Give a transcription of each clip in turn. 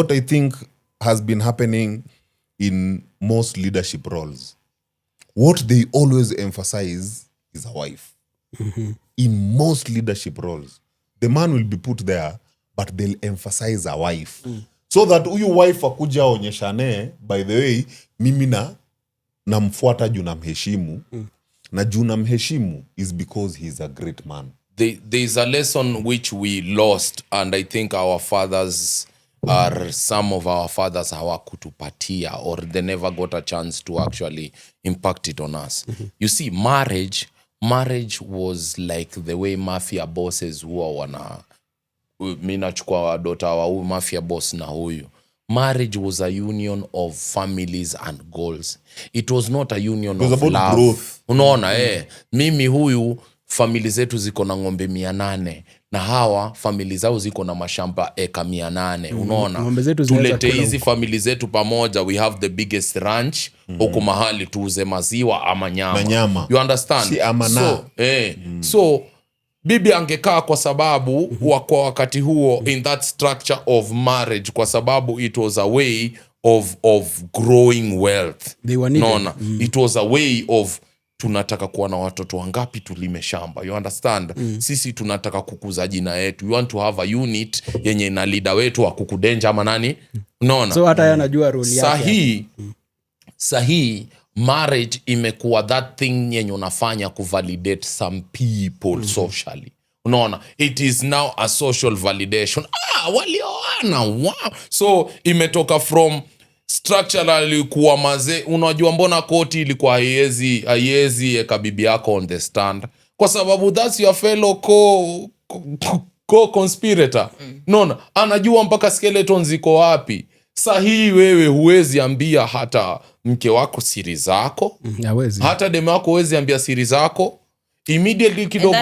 what I think has been happening in most leadership roles. What they always emphasize is a wife. In most leadership roles, the man will be put there, but they'll emphasize a wife. So that huyu wife akuja onyeshane, by the way, mimi na mfuata juu namheshimu. Na juu namheshimu is because he's a great man. There's a lesson which we lost, and I think our fathers some of our fathers hawakutupatia, or they never got a chance to actually impact it on us. You see, marriage was like the way mafia bosses huwa wana, mimi nachukua dota wa huyu mafia boss na huyu. Marriage was a union of families and goals. It was not a union of love. Growth. Unaona, mimi huyu famili zetu ziko na ng'ombe 800 na hawa famili zao ziko na mashamba eka 800. Unaona, tulete hizi famili zetu pamoja, we have the biggest ranch huko mahali tuuze maziwa ama nyama. You understand? Si amana. So bibi angekaa kwa sababu kwa wakati huo in that structure of marriage, kwa sababu it was a way of growing wealth. It was a way of tunataka kuwa na watoto wangapi tulime shamba. You understand? Sisi tunataka kukuza jina yetu. You want to have a unit yenye na leader wetu wa kukudenja ama nani? Unaona? So hata yanajua role yake. Sahi marriage imekuwa that thing yenye unafanya kuvalidate some people socially. Unaona? It is now a social validation. Walioana, wow. So imetoka from structurally kuwa maze. Unajua mbona koti ilikuwa haiezi eka bibi yako on the stand? Kwa sababu that's your fellow co-conspirator. Unaona? Anajua mpaka skeleton ziko wapi. Sahi wewe huwezi ambia hata mke wako siri zako. Hata deme wako huwezi ambia siri zako. Immediately kidogo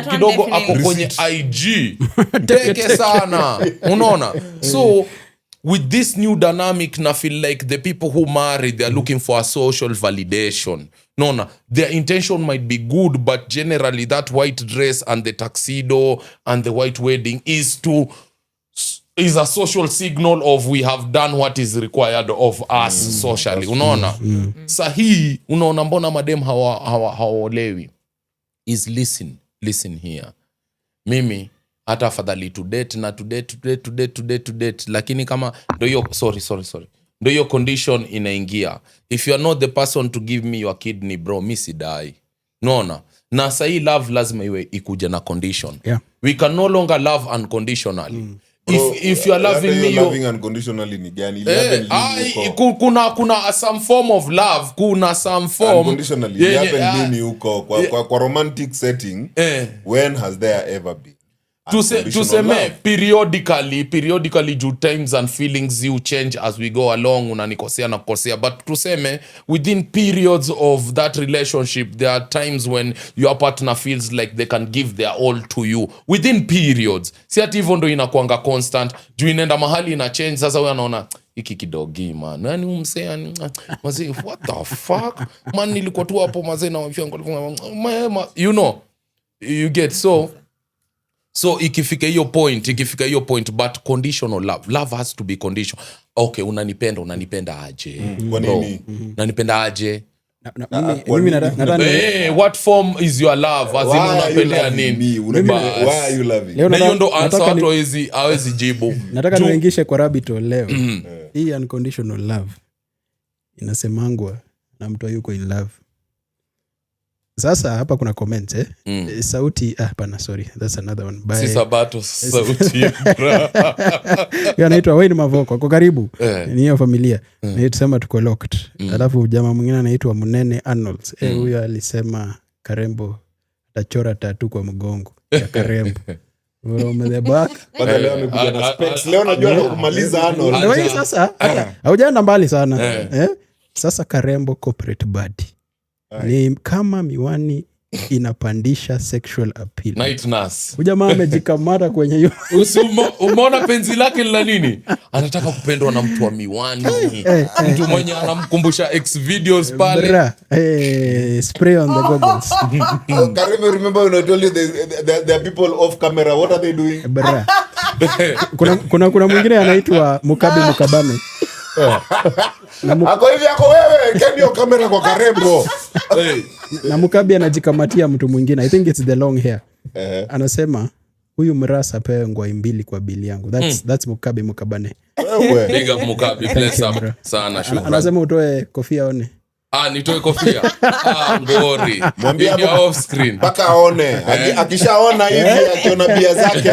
ako kwenye IG. Teke sana. Unaona? So with this new dynamic, na feel like the people who marry, they are looking for a social validation. No, their intention might be good, but generally that white dress and the tuxedo and the white wedding is a social signal of we have done what is required of us socially. Unaona? Sahi, unaona mbona madem hawaolewi? Is listen here. Mimi hata afadhali to date, lakini kama ndo hiyo sorry ndo hiyo condition inaingia, if you are not the person to give me your kidney bro, mi si die. Unaona? Na sahi love lazima iwe ikuja na condition. We can no longer love unconditionally. If you are loving me, loving unconditionally ni gani? Kuna some form of love, kuna some form unconditionally nini huko kwa romantic setting. When has there ever been? Tuseme periodically due times and feelings you change as we go along, unanikosea na kukosea, but tuseme within periods of that relationship there are times when your partner feels like they can give their all to you within periods. Si ati hivyo ndo inakuanga constant, juu inaenda mahali ina change. Sasa wewe unaona iki kidogi man, nani umsea mazee, what the fuck man, nilikuwa tu hapo mazee na you know, you get so ikifika hiyo point, but conditional love has to be conditional. Okay, unanipenda aje? Kwa nini? Unanipenda aje? Mimi nadhani what form is your love? As in unapenda nini? Why are you loving? Na hiyo ndo answer watu hawezi jibu. Nataka niingishe kwa rabbit hole leo. Hii unconditional love inasemangwa na mtu yuko in love. Sasa hapa kuna comment sauti hapana, sorry, that's another one by Sabato sauti anaitwa Wayne Mavoko, kwa karibu ni hiyo familia na tusema tuko locked. Alafu jamaa mwingine anaitwa Munene Arnold, huyo alisema Karembo atachora tattoo kwa mgongo ya Karembo. The back. Leo amekuja na specs. Leo najua kumaliza Arnold. Ndio sasa haujaenda mbali sana. Sasa Karembo corporate body ni kama miwani inapandisha sexual appeal. Night nurse. Ujamaa amejikamata kwenye hiyo. Umeona penzi lake la nini? Anataka kupendwa na mtu wa miwani. Mtu mwenye anamkumbusha ex videos pale. Spray on the goggles. Can you remember when I told you there are people off camera? What are they doing? kuna mwingine anaitwa Mukabane. Ako hivi ako wewe, kendio kamera kwa Karembo. Na Mukabi anajikamatia mtu mwingine. I think it's the long hair. Anasema huyu mrasa pewe ngwai 2 kwa bili yangu. That's Mukabane. Big up Mukabi, bless up sana shukrani. Anasema utoe kofia one. Nitoe kofia. Ngori. Mwambie off screen. Paka aone. Akishaona hivi akiona bia zake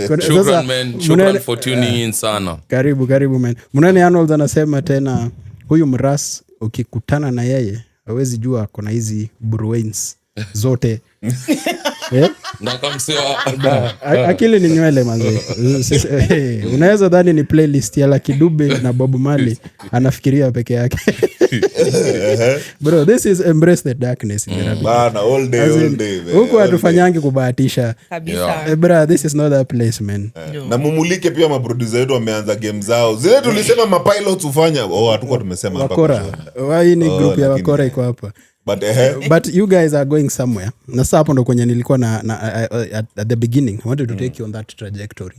na Shukran man. Shukran for tuning in sana. Karibu man. Munene Arnold anasema tena huyu mras ukikutana na yeye hawezi jua kuna hizi Bruins zote. Na kamsewa akili ni nywele manze. Unaweza dhani ni playlist ya Lucky Dube na Bob Marley anafikiria peke yake. Bro, this is embrace the darkness in the rabbit. Bana all day. Huko hatufanyangi kubahatisha. Kabisa. Bro, this is not that place man. Na mumulike pia maproducer wetu wameanza game zao. Zile tulisema mapilots ufanya. Hatukuwa tumesema hapa. Wakora. Why ni group ya Wakora iko hapa. But you guys are going somewhere. Na sasa hapo ndo kwenye nilikuwa at the beginning. I wanted to take you on that trajectory.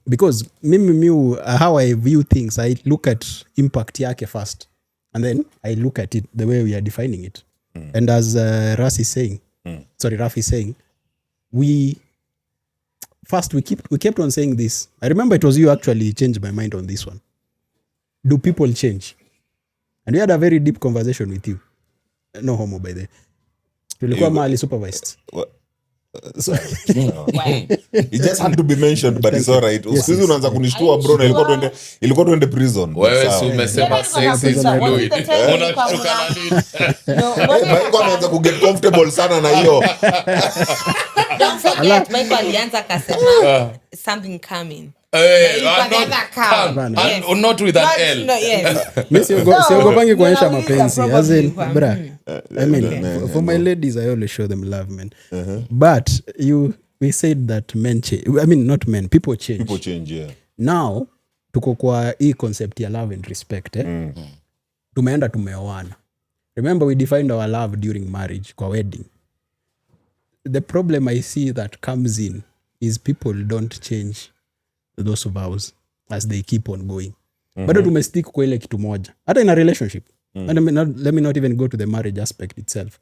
Because mimi how I view things, I look at impact yake first. And then I look at it the way we are defining it. And as Raf is saying, we kept on saying this. I remember it was you actually changed my mind on this one. Do people change? And we had a very deep conversation with you. No homo by the way. Tulikuwa mahali supervised. So, it just had to be mentioned but it's all right. Usizi unaanza kunishtua bro na ilikuwa tuende prison. Wewe si umesema sex is fluid. Unachuka na nini? Michael anaanza ku get comfortable sana na hiyo. Don't forget Michael alianza kasema something coming. Not with an L. Mimi siogopangi kuonyesha mapenzi. As in, bra. I mean, for my ladies, I always show them love, man. But we said that men change. I mean, not men. People change. People change, yeah. Now, tuko kwa hii concept ya love and respect. Tumeenda tumeoana. Remember, we defined our love during marriage, kwa wedding. The problem I see that comes in is people don't change those vows as they keep on going. Bado tumestick kwa ile kitu moja. Hata in a relationship. And let me not even go to the marriage aspect itself.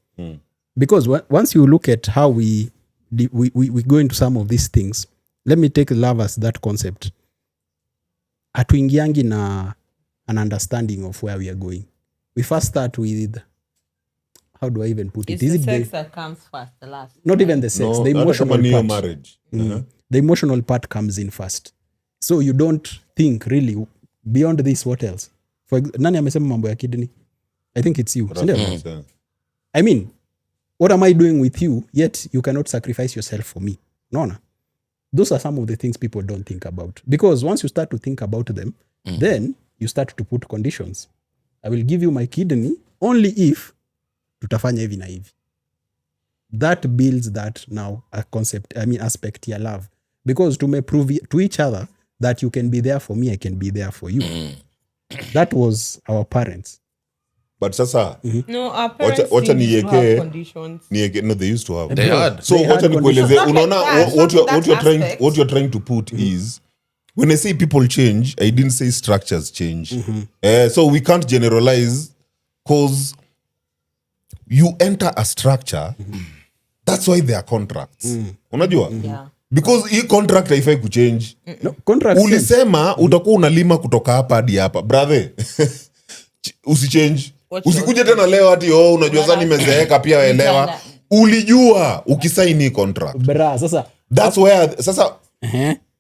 Because once you look at how we go into some of these things, let me take love as that concept. Hatuingiangi na an understanding of where we are going. We first start with, how do I even put it? Is it the sex that comes first, the last? Not even the sex, the emotional part. Marriage. The emotional part comes in first. So you don't think really beyond this, what else? Nani amesema mambo ya kidney? I think it's you. I mean, what am I doing with you? Yet you cannot sacrifice yourself for me. No. Those are some of the things people don't think about. Because once you start to think about them, then you start to put conditions. I will give you my kidney only if tutafanya hivi na hivi. That builds that now a concept, aspect ya love. Because to prove to each other that you can be there for me, I can be there for you. That was our parents. But sasa, no, our parents used to have conditions. No, they used to have. They had. So what you're trying to put is, when I say people change, I didn't say structures change. So we can't generalize, because you enter a structure, that's why there are contracts. Unajua? Yeah. Because hii contract haifai kuchange. No, contract ulisema utakuwa unalima kutoka hapa hadi hapa. Brother, usichange. Usikuje tena leo ati unajua sasa nimezeeka pia waelewa. Ulijua ukisaini contract. Bra, sasa that's where sasa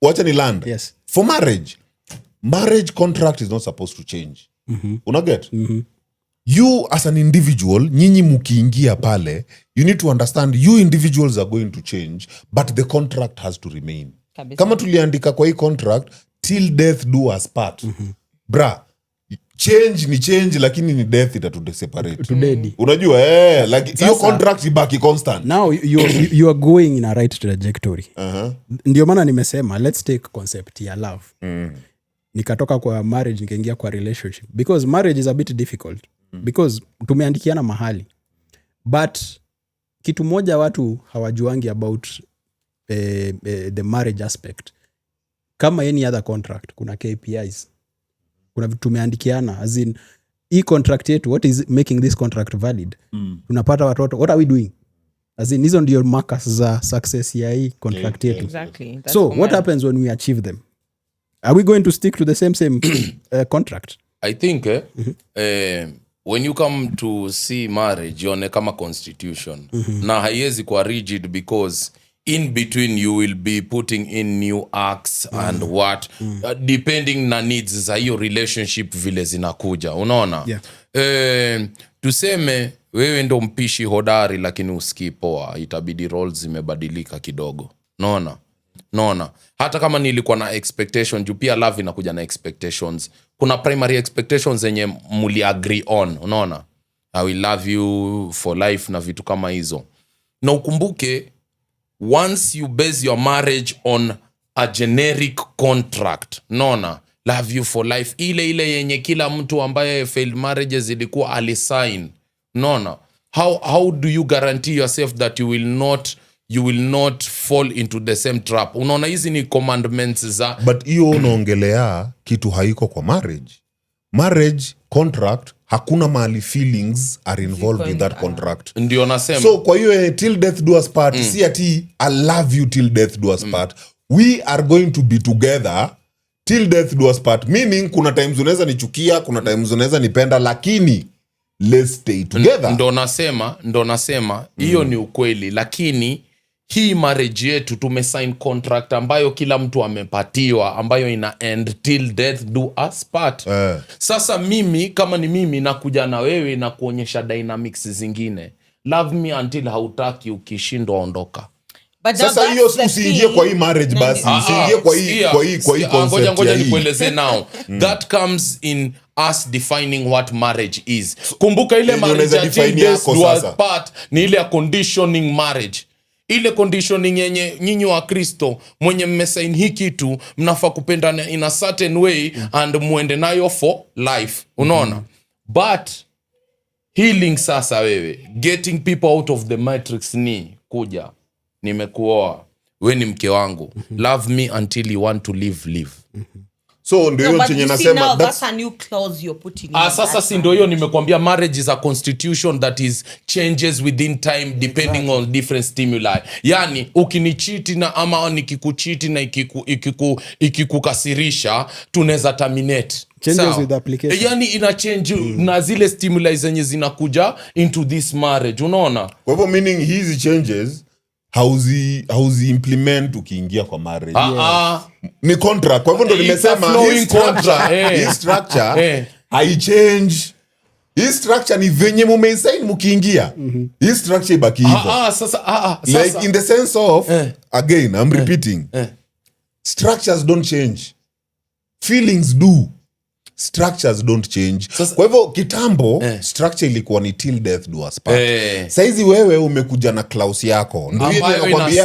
wacha ni land. Yes. For marriage contract is not supposed to change. Unaget? You as an individual, nyinyi mukiingia pale, you need to understand you individuals are going to change, but the contract has to remain. Kama tuliandika kwa hii contract, till death do us part. Bra, change ni change, lakini ni death itatuseparate. Unajua, like hiyo contract ibaki constant. Now you are going in a right trajectory. Ndio maana nimesema, let's take concept ya love. Nikatoka kwa marriage, nikaingia kwa relationship. Because marriage is a bit difficult. Because tumeandikiana mahali. But kitu moja watu hawajuangi about the marriage aspect kama any other contract kuna KPIs, kuna vitu tumeandikiana, as in hii contract yetu, what is making this contract valid? Tunapata watoto, what are we doing? As in hizo ndio markers za success ya hii contract yetu. Exactly. So what happens when we achieve them? Are we going to stick to the same contract? I think when you come to see marriage yone kama constitution, na haiwezi kuwa rigid because in between you will be putting in new acts and what depending na needs za hiyo relationship vile zinakuja, unaona? Tuseme wewe ndo mpishi hodari lakini usikii poa, itabidi roles zimebadilika kidogo, unaona? Hata kama nilikuwa na expectation, juu pia love inakuja na expectations. Kuna primary expectations zenye muli agree on, unaona? I will love you for life na vitu kama hizo. Na ukumbuke, once you base your marriage on a generic contract, unaona? Love you for life, ile yenye kila mtu ambaye failed marriages ilikuwa alisign, unaona? How do you guarantee yourself that you will not fall into the same trap? Unaona, hizi ni commandments za... But hiyo unaongelea kitu haiko kwa marriage contract, hakuna mahali feelings are involved with that contract. Ndio nasema. So kwa hiyo till death do us part, si ati I love you till death do us part. We are going to be together till death do us part. Meaning kuna times unaweza nichukia, kuna times unaweza nipenda, lakini let's stay together. Ndo nasema hiyo ni ukweli, lakini hii marriage yetu tumesign contract ambayo kila mtu amepatiwa, ambayo ina end till death do us part. Sasa mimi kama ni mimi nakuja na wewe na kuonyesha dynamics zingine. Love me until hautaki, ukishindwa ondoka. Sasa hiyo usiingie kwa hii marriage basi, usiingie kwa hii concept. Ngoja nikueleze now. That comes in us defining what marriage is. Kumbuka ile marriage ya till death do us part ni ile conditioning marriage. Ile conditioning yenye nyinyi wa Kristo mwenye mmesign hii kitu mnafaa kupendana in a certain way and muende nayo for life, unaona? But healing sasa, wewe getting people out of the matrix ni kuja, nimekuoa, we ni mke wangu, love me until you want to live. So ndio hiyo chenye nasema, that's a new clause you're putting in. Sasa si ndio hiyo nimekuambia, marriage is a constitution that is changes within time depending on different stimuli. Yani ukinichiti na ama nikikuchiti na ikikukasirisha tunaweza terminate. Changes with application. Yani ina change na zile stimuli zenye zinakuja into this marriage, unaona? Kwa hivyo meaning hizi changes hauzi implement ukiingia kwa marriage. Ni contract. Kwa hivyo ndo nimesema hii structure haichange. Hii structure ni venye mumesign mukiingia. Hii structure ibaki hivyo. Sasa like in the sense of again I'm repeating. Structures don't change. Feelings do. Structures don't change. Kwa hivyo kitambo structure ilikuwa ni till death do us part. Saizi wewe umekuja na clause yako. Ndio hiyo nakwambia.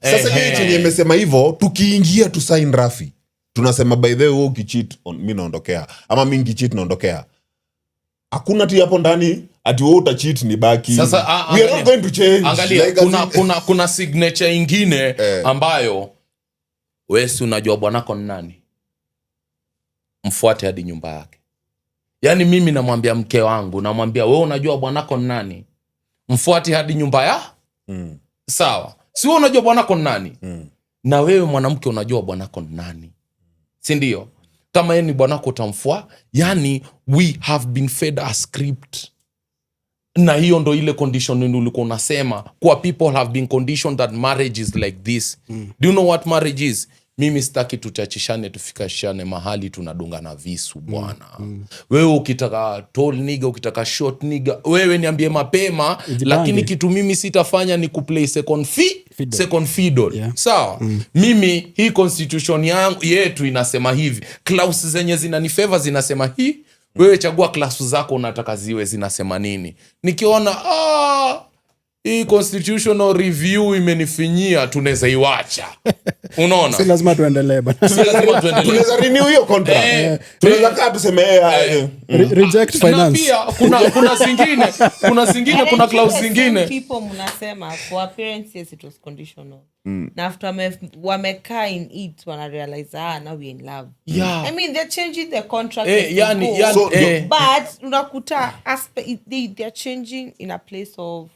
Sasa hiyo chenye imesema hivyo, tukiingia tu sign rafi. Tunasema by the way wewe ukicheat mimi naondokea, ama mimi nikicheat naondokea. Hakuna tu hapo ndani ati wewe utacheat ni baki. Sasa we are not going to change. Angalia, like kuna signature ingine ambayo wewe si unajua bwanako ni nani? Mfuate hadi nyumba yake. Yani mimi namwambia mke wangu, namwambia wewe unajua bwanako ni nani? Mfuate hadi nyumba ya? Sawa. Si wewe unajua bwanako ni nani? Na wewe mwanamke unajua bwanako ni nani? Si ndio? Kama yeye ni bwanako utamfua, yani we have been fed a script. Na hiyo ndo ile condition ulikuwa unasema, kwa people have been conditioned that marriage is like this. Do you know what marriage is? Mimi sitaki tuchachishane tufikashane mahali tunadunga na visu bwana. Wewe ukitaka tall nigga, ukitaka short nigga, wewe niambie mapema. Lakini kitu mimi sitafanya ni kuplay second fiddle. Yeah. Sawa? Mimi hii constitution yangu yetu inasema hivi. Clause zenye zinanifavor zinasema hii. Wewe chagua clause zako unataka ziwe zinasema nini. Nikiona hii constitutional review imenifinyia, tunaweza iwacha. Unaona? Si lazima tuendelee bana. Tunaweza renew hiyo contract. Tunaweza kaa tuseme Reject finance. Na pia kuna zingine kuna clause zingine. People mnasema for appearances it was conditional. Na after wamekaa in it wana realize now we in love. Yeah. I mean they're changing the contract. But unakuta they're changing in a place of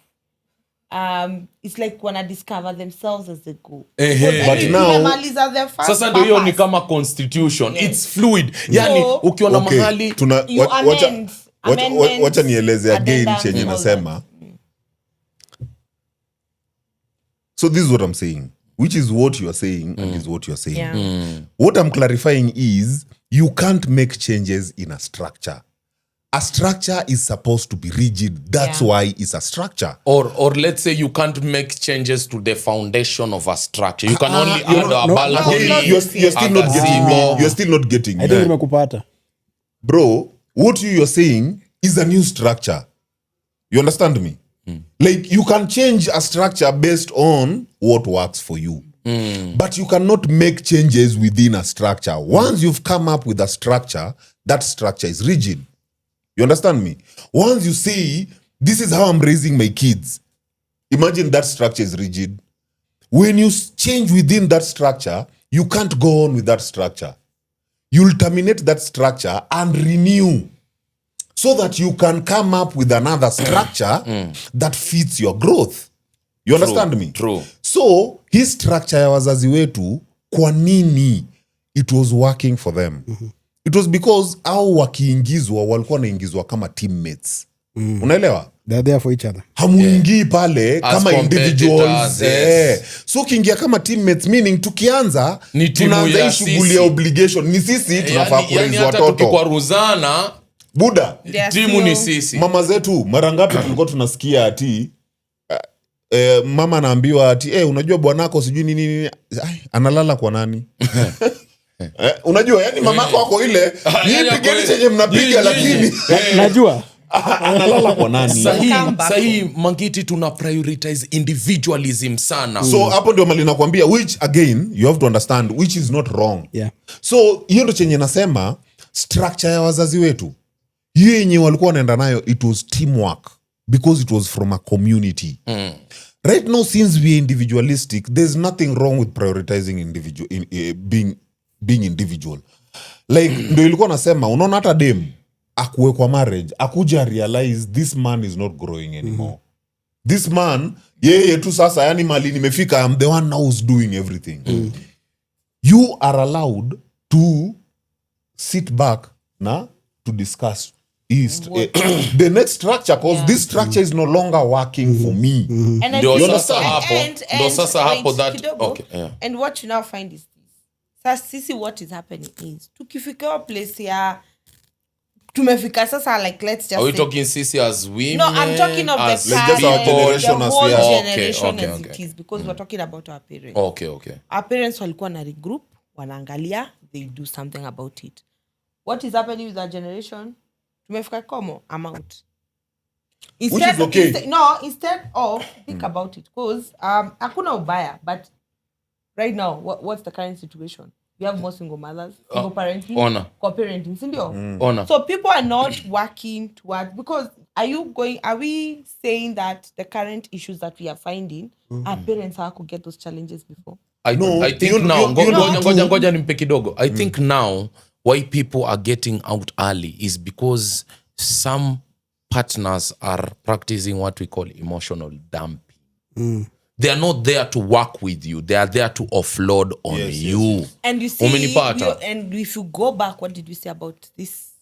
it's like wanna discover themselves as they go. But now sasa ndio hiyo ni kama constitution. Yes. It's fluid. Yani ukiona mahali wacha nieleze again chenye nasema. So this is what I'm saying, which is what you are saying and is what you are saying. Yeah. What I'm clarifying is you can't make changes in a structure. A structure is supposed to be rigid. That's why it's a structure. Or let's say you can't make changes to the foundation of a structure. You can only add a balcony. You're still not getting me. You're still not getting me. I think nimekupata. Bro, what you're saying is a new structure. You understand me? Like you can change a structure based on what works for you. But you cannot make changes within a structure. Once you've come up with a structure, that structure is rigid. You understand me? Once you say, this is how I'm raising my kids, imagine that structure is rigid. When you change within that structure, you can't go on with that structure. You'll terminate that structure and renew so that you can come up with another structure that fits your growth. You understand me? True. So, his structure ya wazazi wetu, kwa nini it was working for them? It was because au wakiingizwa walikuwa naingizwa kama teammates. Unaelewa? They're there for each other. Hamuingii pale kama individuals. Yes. So ukiingia kama teammates, meaning tukianza tunaanza hii shughuli ya obligation. Ni sisi tunafaa kuraise watoto. Hata tukikwaruzana Buda, timu ni sisi. Mama zetu mara ngapi tulikuwa tunasikia ati mama anaambiwa ati unajua bwanako sijui nini analala kwa nani? Unajua yani mamako wako ile nipigeni chenye mnapiga lakini najua analala kwa nani? Sahi Mangiti tuna prioritize individualism sana. So hapo ndio mali nakwambia, which again you have to understand which is not wrong. Yeah. So hiyo ndio chenye nasema structure ya wazazi wetu hiyo yenye walikuwa wanaenda nayo, it was teamwork because it was from a community. Right now since we are individualistic, there's nothing wrong with prioritizing individual being individual. Like ndio ilikuwa nasema, unaona hata dem akuwe kwa marriage akuja realize this man is not growing anymore. This man yeye tu sasa yani mali nimefika, I'm the one now who's doing everything. You are allowed to sit back na to discuss the next structure, because this structure is no longer working for me. And what you now find is this. What is happening is tukifika place ya tumefika sasa, like let's just are we talking sisi as women? No, I'm talking of the generation the as whole we are. generation as it is, because we're talking about our parents. Our parents walikuwa na regroup, wanaangalia, they do something about it. What is happening with our generation? Tumefika komo, I'm out. Instead, which is okay. Instead of think about it, because hakuna ubaya, but right now, what's the current situation? We have more single mothers, single parenting, co-parenting, sindio? So people are not working towards, because are we saying that the current issues that we are finding, our parents could get those challenges before? I think now, ngoja nimpe kidogo. I think now why people are getting out early is because some partners are practicing what we call emotional dumping. They are not there to work with you. They are there to offload on you. Yes. And you see, and if you go back, what did we say about this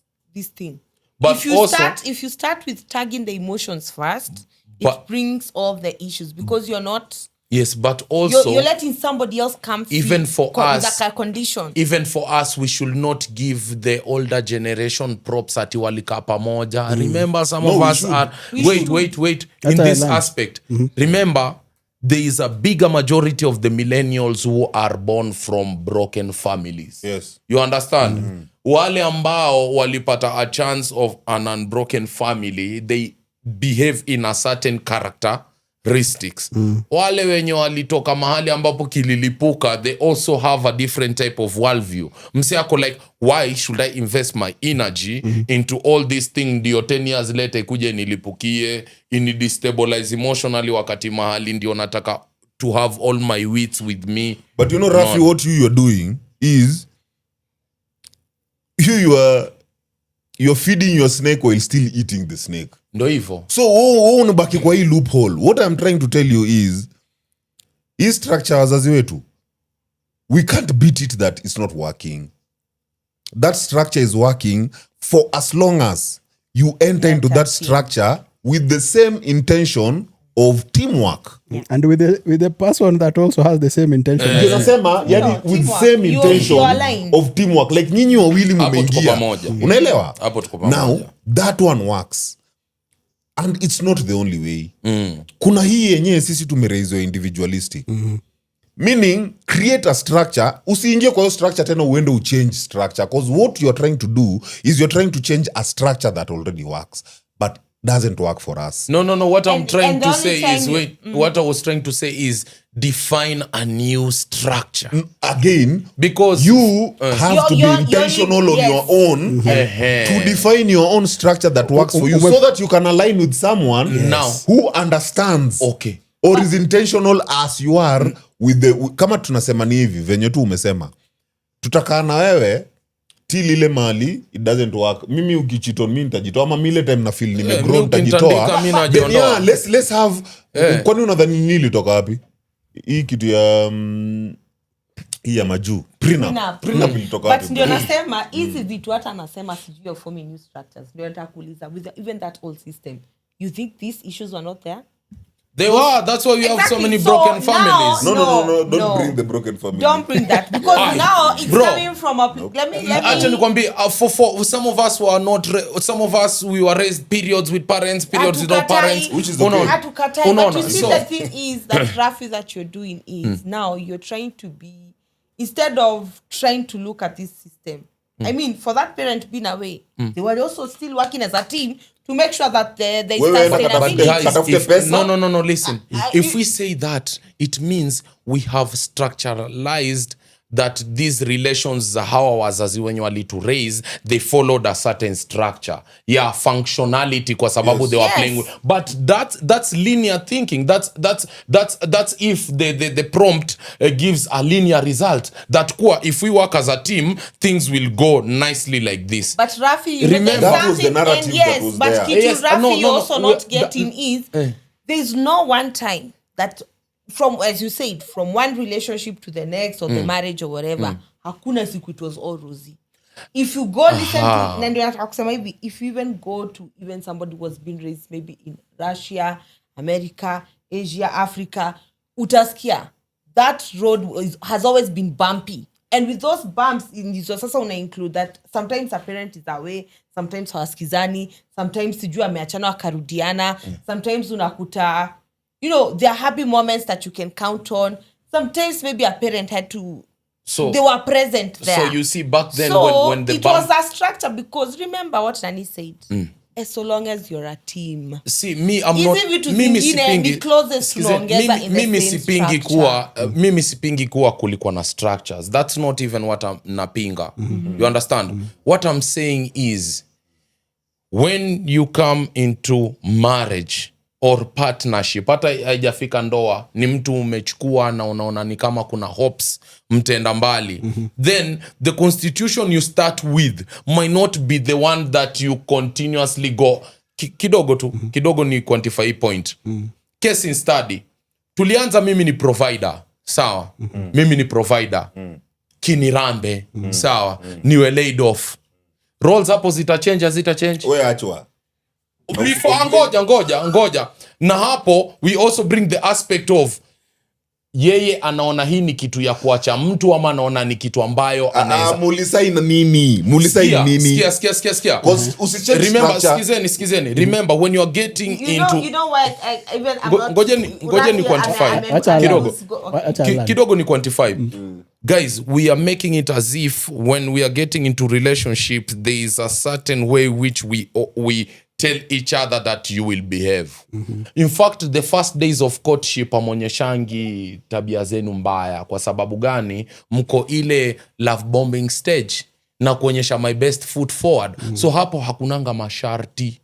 thing? But if you start with tagging the emotions first, it brings all the issues, because you're not. Yes, but also you're letting somebody else come. Even for us, with a condition. Even for us, we should not give the older generation props ati walika pamoja. Remember, some of us are. Wait. In this aspect, remember, there is a bigger majority of the millennials who are born from broken families. Yes. You understand? Wale ambao walipata a chance of an unbroken family, they behave in a certain character characteristics. Wale wenye walitoka mahali ambapo kililipuka, they also have a different type of worldview. Mse ako like, why should I invest my energy into all this thing ndio 10 years later ikuje nilipukie, destabilize emotionally, wakati mahali ndio nataka to have all my wits with me. But you know, Rafi, what you're doing is you're feeding your snake while still eating the snake. Ndo hivyo. So unabaki kwa hii loophole. What I'm trying to tell you is, hii structure wazazi wetu, we can't beat it that it's not working. That structure is working for as long as you enter into that structure with the same intention of teamwork. And with the person that also has the same intention. Unasema yani with same intention of teamwork. Like nyinyi wawili mmeingia. Unaelewa? Hapo tuko pamoja. Now that one works. And it's not the only way. Kuna hii yenyewe sisi tumeraiswa individualistic. Meaning, create a structure. Usiingie kwa hiyo structure tena uende uchange structure. Because what you're trying to do is you're trying to change a structure that already works. But doesn't work for us. No. What I'm trying to say is, what I was trying to say is define a new structure. Again, because you have to be intentional on your own to define your own structure that works for you, so that you can align with someone who understands or is intentional as you are with the, kama tunasema ni hivi venye tu umesema, tutakaa na wewe till ile mali it doesn't work. Mimi ukichito mimi nitajitoa, ama mile time na feel nimegrow nitajitoa. Yeah, let's have kwani unadhani nini toka wapi hii kitu ya hii ya majuu prenup ilitoka wapi? But ndio nasema hizi vitu hata anasema sijui of forming new structures. Ndio nataka kuuliza, with even that old system, you think these issues were not there? They were. That's why we have so many broken families. No. Don't bring the broken family. Don't bring that, because now it's coming from a. Let me. Actually, for some of us who are not, some of us we were raised periods with parents, periods without parents, which is okay. But you see, the thing is that Rafi, that you're doing is now you're trying to be, instead of trying to look at this system. I mean, for that parent being away, they were also still working as a team to make sure that they guys, no, listen. If we say that, it means we have structuralized that these relations how wazazi wenye wali to raise, they followed a certain structure. Yeah, functionality kwa sababu they were playing with. But that's linear thinking. That's if the prompt gives a linear result. That if we work as a team, things will go nicely like this. But Rafi, remember that was the narrative that was there. Rafi, you also not getting is there's no one time that, from, as you said, from one relationship to the next, or the marriage or whatever, hakuna siku it was all rosy. If you go listen to, if you even go to even somebody who was being raised maybe in Russia, America, Asia, Africa, utaskia that road has always been bumpy. And with those bumps, sasa una include that sometimes a parent is away, sometimes hawasikizani, sometimes sijui ameachana wakarudiana, sometimes unakuta, you know, there are happy moments that you can count on. Sometimes maybe a parent had to, they were present there. So you see, back then when the it was a structure, because remember what Nani said. So long as you're a team. See, mimi sipingi kuwa kulikuwa na structures. That's not even what I'm napinga. You understand? What I'm saying is, when you come into marriage or partnership, hata haijafika ndoa, ni mtu umechukua na unaona ni kama kuna hopes mtenda mbali, then the constitution you start with might not be the one that you continuously go. Kidogo ni quantify point. Case in study, tulianza mimi ni provider, sawa? Mimi ni provider. Kinirambe, sawa? Niwe laid off. Roles hapo zitachange. Wewe achwa. Ngoja. Na hapo we also bring the aspect of yeye anaona hii ni kitu ya kuacha mtu, ama anaona ni kitu ambayo anaweza. Mulisai nini? Sikia. Sikizeni. Remember when you are getting into, you know what, even ngoja ni quantify kidogo ni quantify. Guys, we are making it as if when we are getting into relationships, there is a certain way which we tell each other that you will behave. In fact, the first days of courtship amonyeshangi tabia zenu mbaya. Kwa sababu gani? Mko ile love bombing stage na kuonyesha my best foot forward. So hapo hakunanga masharti.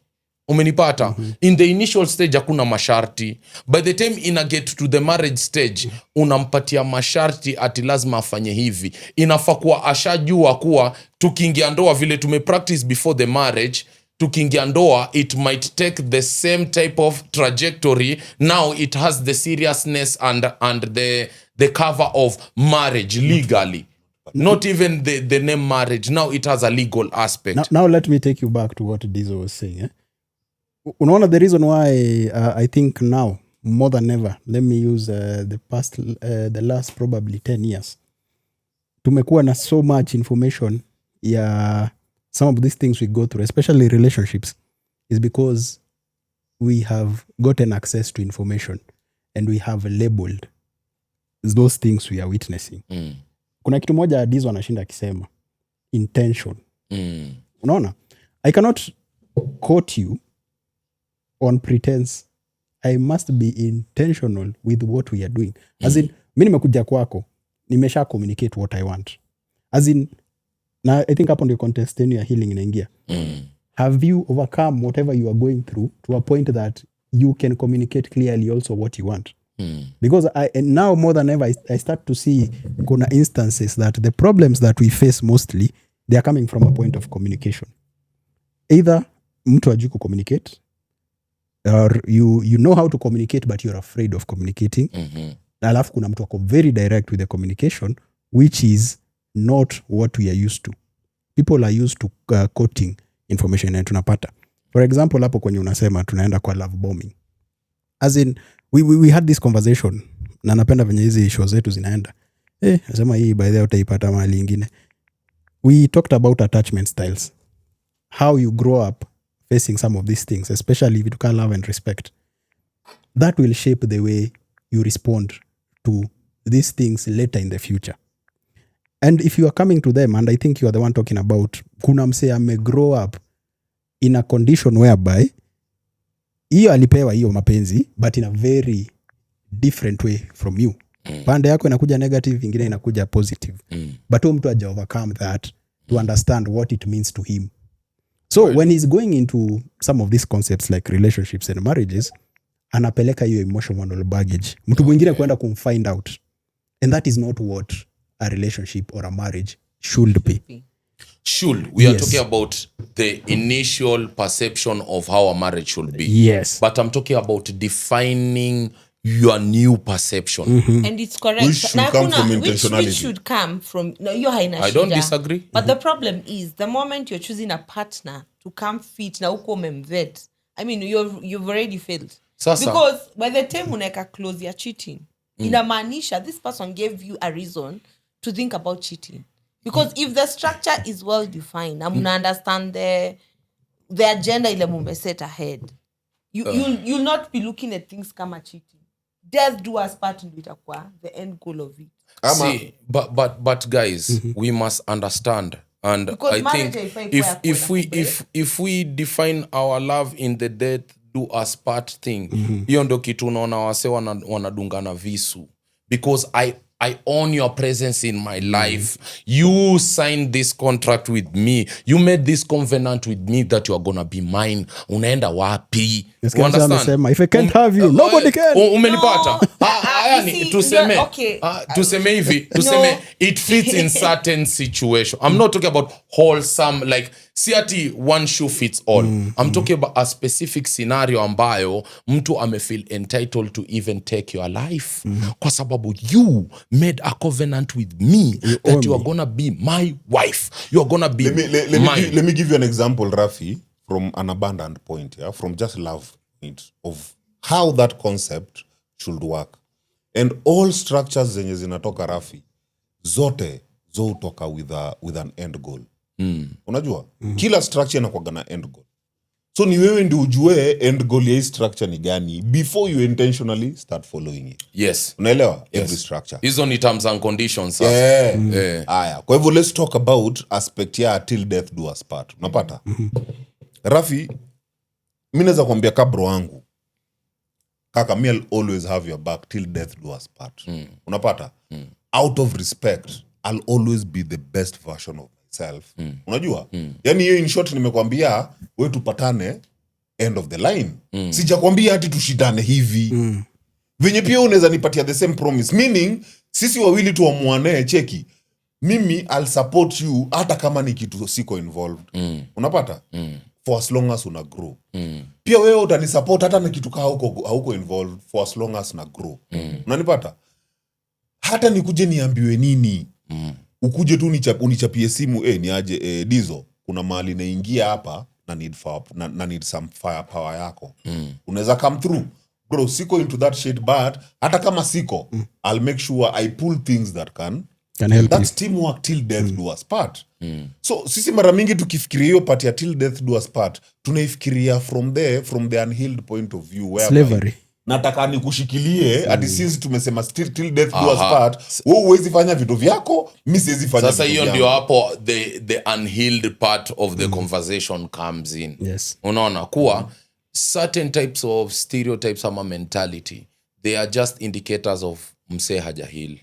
Umenipata? In the initial stage hakuna masharti. By the time ina get to the marriage stage, unampatia masharti ati lazima afanye hivi. Inafaa kuwa ashajua kuwa tukiingia ndoa vile tumepractice before the marriage, tukiingia ndoa it might take the same type of trajectory. Now it has the seriousness and the cover of marriage legally. Not even the name marriage. Now it has a legal aspect. Now let me take you back to what Dizo was saying. Unaona the reason why I think now more than ever, let me use the last probably 10 years, tumekuwa na so much information some of these things we go through, especially relationships, is because we have gotten access to information and we have labeled those things we are witnessing. Kuna kitu moja Dizo anashinda akisema intention. Unaona, I cannot quote you on pretense. I must be intentional with what we are doing. As in, mimi nimekuja kwako, nimesha communicate what I want. As in, na I think hapo ndio contest ya healing inaingia. Have you overcome whatever you are going through to a point that you can communicate clearly also what you want? Because and now more than ever, I start to see kuna instances that the problems that we face mostly, they are coming from a point of communication. Either mtu hajui communicate, or you know how to communicate but you're afraid of communicating. Alafu kuna mtu wako very direct with the communication, which is not what we are used to. People are used to quoting information and tunapata. For example, hapo kwenye unasema tunaenda kwa love bombing. As in, we had this conversation, na napenda venye hizi show zetu zinaenda. Nasema hii by the way utaipata mahali ingine. We talked about attachment styles. How you grow up facing some of these things, especially if you can love and respect. That will shape the way you respond to these things later in the future. And if you are coming to them, and I think you are the one talking about, kuna mse ame grow up in a condition whereby hiyo alipewa hiyo mapenzi, but in a very different way from you. Pande yako inakuja negative, ingine inakuja positive. But huyo mtu haja overcome that to understand what it means to him. So when he's going into some of these concepts like relationships and marriages, anapeleka hiyo emotional baggage. Mtu mwingine kwenda kumfind out. And that is not what a relationship or a marriage should be. We are talking about the initial perception of how a marriage should be. Yes. But I'm talking about defining your new perception. And it's correct. Which should come from intentionality. Which should come from... No, you're haina shida. I don't disagree. But the problem is, the moment you're choosing a partner to come fit, na uko memvet, I mean, you've already failed. Sasa. Because by the time uneka close, you're cheating. Inamaanisha, this person gave you a reason to think about cheating. Because if the structure is well defined, and muna understand the agenda ile mume set ahead, you'll not be looking at things kama cheating. Death do us part in itakuwa the end goal of it. See, but guys, we must understand, and because I think if we define our love in the death do us part thing, hiyo ndo kitu unaona wase wanadungana visu. Because I own your presence in my life. You signed this contract with me. You made this covenant with me that you are gonna be mine. Unaenda wapi? You understand? If I can't have you, nobody can. Umenipata? Tuseme hivi. Tuseme it fits in certain situation. I'm not talking about wholesome, like, si ati one shoe fits all. I'm talking about a specific scenario ambayo mtu amefeel entitled to even take your life. Kwa sababu you made a covenant with me that you are gonna be my wife. You are gonna be mine. Let me give you an example, Rafi, from an abandoned point, from just love of how that concept should work. And all structures zenye zinatoka Rafi, zote utoka with an end goal. Unajua? Kila structure inakuwa na end goal. So ni wewe ndio ujue end goal ya hii structure ni gani before you intentionally start following it. Yes. Unaelewa? Every structure. Hizo ni terms and conditions. Aya. Kwa hivyo let's talk about aspect ya till death do us part. Unapata? Rafi, mimi naweza kuambia kabro wangu, kaka, me I'll always have your back till death do us part. Unapata? Out of respect, I'll always be the best version of myself. Unajua? Yani hiyo in short nimekwambia wewe tupatane end of the line. Sijakwambia hati tushindane hivi. Venye pia unaweza nipatia the same promise. Meaning, sisi wawili tuamuane, cheki. Mimi I'll support you hata kama ni kitu siko involved. Unapata? For as long as una grow. Pia wewe utanisupport hata na kitu kaa hauko involved for as long as una grow. Unanipata? Hata nikuje niambiwe nini. Ukuje tu unichapie simu, ni aje Dizo, kuna mahali naingia hapa na need some firepower yako. Unaweza come through. Bro, siko into that shit, but hata kama siko, I'll make sure I pull things that can help. That's teamwork till death do us part. So sisi mara mingi tukifikiria hiyo part ya till death do us part, tunaifikiria from the unhealed point of view, where slavery. Nataka nikushikilie hadi since tumesema till death do us part, wewe huwezi fanya vitu vyako, mimi siwezi fanya. Sasa hiyo ndio hapo the unhealed part of the conversation comes in. Yes. Unaona kuwa certain types of stereotypes ama mentality, they are just indicators of msee haja heal.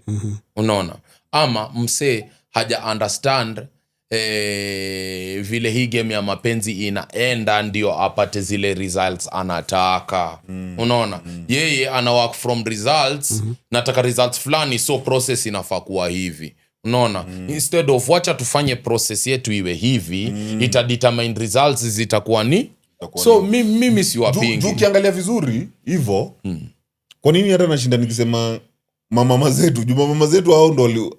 Unaona? Ama msee haja understand vile hii game ya mapenzi inaenda ndio apate zile results anataka. Unaona? Yeye ana work from results, nataka results fulani, so process inafaa kuwa hivi. Unaona? Instead of wacha tufanye process yetu iwe hivi, ita determine results zitakuwa ni. So mimi si wapingi. Ukiangalia vizuri hivyo, kwa nini hata nashinda nikisema mama zetu hao ndo